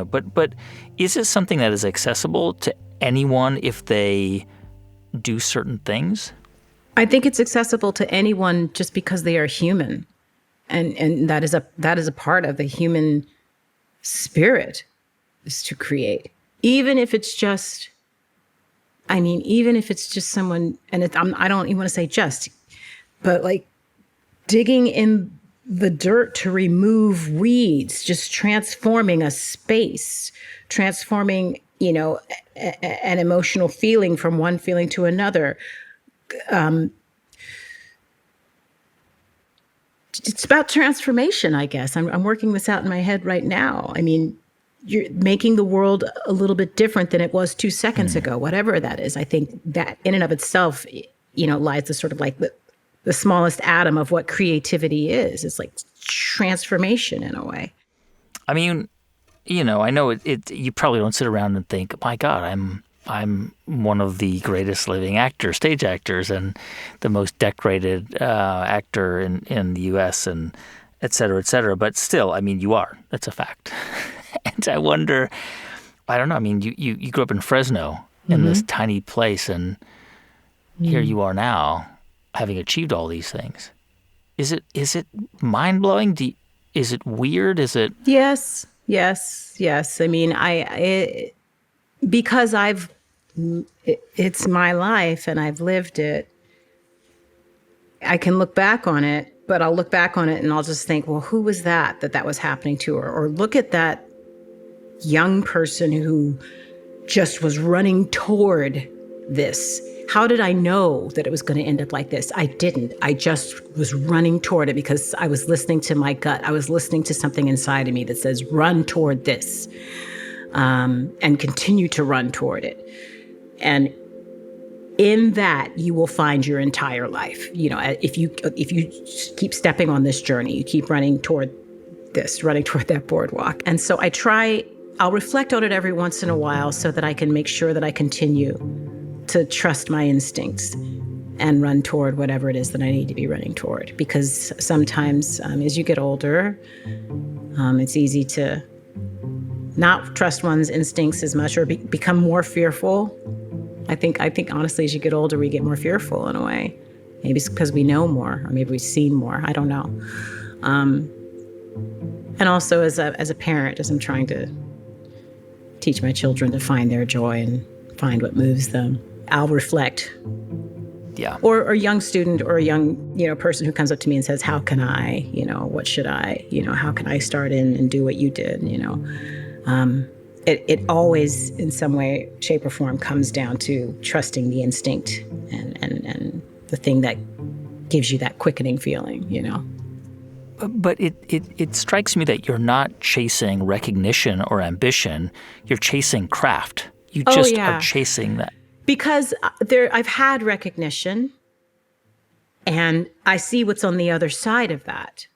[SPEAKER 1] but is it something that is accessible to anyone if they do certain things?
[SPEAKER 2] I think it's accessible to anyone just because they are human. And that is a part of the human spirit, is to create. Even if it's just someone, and I don't even want to say just, but like digging in the dirt to remove weeds, just transforming a space, transforming, an emotional feeling from one feeling to another. It's about transformation, I guess. I'm working this out in my head right now. I mean, you're making the world a little bit different than it was 2 seconds ago, whatever that is. I think that in and of itself, lies the sort of like the smallest atom of what creativity is. It's like transformation in a way.
[SPEAKER 1] I mean, I know you probably don't sit around and think, my God, I'm one of the greatest living stage actors, and the most decorated actor in the U.S. and et cetera, et cetera. But still, I mean, you are. That's a fact. And I wonder, I don't know. I mean, you grew up in Fresno, in this tiny place, and here you are now, having achieved all these things. Is it mind blowing? Is it weird? Is it?
[SPEAKER 2] Yes. I mean, because it's my life and I've lived it. I can look back on it, but I'll look back on it and I'll just think, well, who was that was happening to her? Or look at that young person who just was running toward this? How did I know that it was going to end up like this? I didn't. I just was running toward it because I was listening to my gut. I was listening to something inside of me that says, run toward this, and continue to run toward it. And in that, you will find your entire life. You know, if you keep stepping on this journey, you keep running toward this, running toward that boardwalk. And so I'll reflect on it every once in a while so that I can make sure that I continue to trust my instincts and run toward whatever it is that I need to be running toward. Because sometimes as you get older, it's easy to not trust one's instincts as much or become more fearful. I think honestly, as you get older, we get more fearful in a way. Maybe it's because we know more, or maybe we've seen more. I don't know. And also as a parent, as I'm trying to teach my children to find their joy and find what moves them, I'll reflect.
[SPEAKER 1] Yeah.
[SPEAKER 2] Or a young student or a young, person who comes up to me and says, how can I, what should I, how can I start in and do what you did, It always, in some way, shape, or form, comes down to trusting the instinct and the thing that gives you that quickening feeling,
[SPEAKER 1] But it strikes me that you're not chasing recognition or ambition. You're chasing craft. You just are chasing that.
[SPEAKER 2] Because I've had recognition, and I see what's on the other side of that,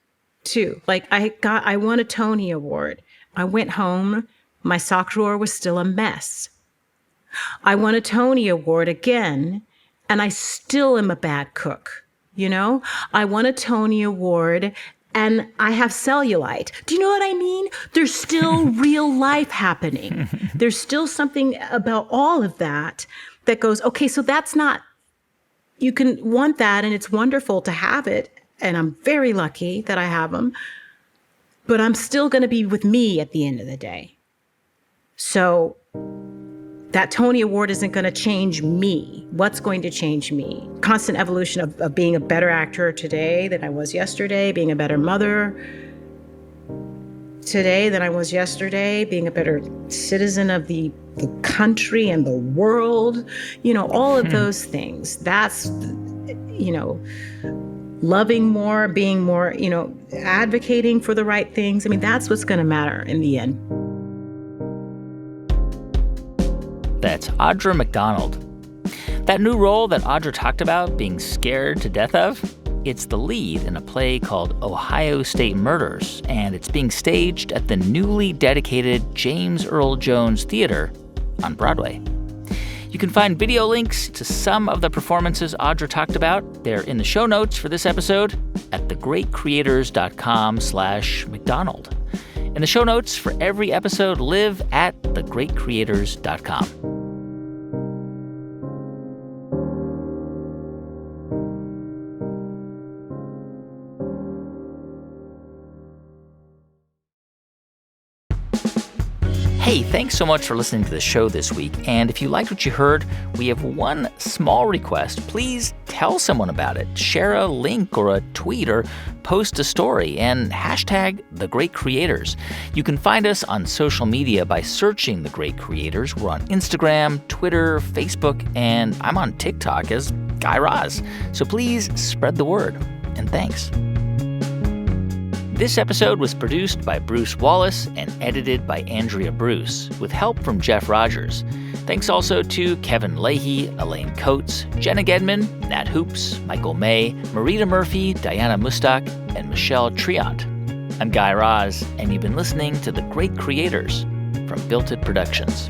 [SPEAKER 2] too. Like, I won a Tony Award. I went home. My sock drawer was still a mess. I won a Tony Award again, and I still am a bad cook, I won a Tony Award, and I have cellulite. Do you know what I mean? There's still real life happening. There's still something about all of that goes, okay, so that's not, you can want that, and it's wonderful to have it, and I'm very lucky that I have them, but I'm still going to be with me at the end of the day. So that Tony Award isn't going to change me. What's going to change me? Constant evolution of being a better actor today than I was yesterday, being a better mother today than I was yesterday, being a better citizen of the country and the world, all of those things. That's, loving more, being more, advocating for the right things. I mean, that's what's going to matter in the end.
[SPEAKER 1] That's Audra McDonald. That new role that Audra talked about being scared to death of, it's the lead in a play called Ohio State Murders, and it's being staged at the newly dedicated James Earl Jones Theater on Broadway. You can find video links to some of the performances Audra talked about. They're in the show notes for this episode at thegreatcreators.com/McDonald. And the show notes for every episode live at thegreatcreators.com. Hey, thanks so much for listening to the show this week. And if you liked what you heard, we have one small request. Please tell someone about it. Share a link or a tweet or post a story and hashtag The Great Creators. You can find us on social media by searching The Great Creators. We're on Instagram, Twitter, Facebook, and I'm on TikTok as Guy Raz. So please spread the word. And thanks. This episode was produced by Bruce Wallace and edited by Andrea Bruce, with help from Jeff Rogers. Thanks also to Kevin Leahy, Elaine Coates, Jenna Gedman, Nat Hoops, Michael May, Marita Murphy, Diana Mustak, and Michelle Triant. I'm Guy Raz, and you've been listening to The Great Creators from Built It Productions.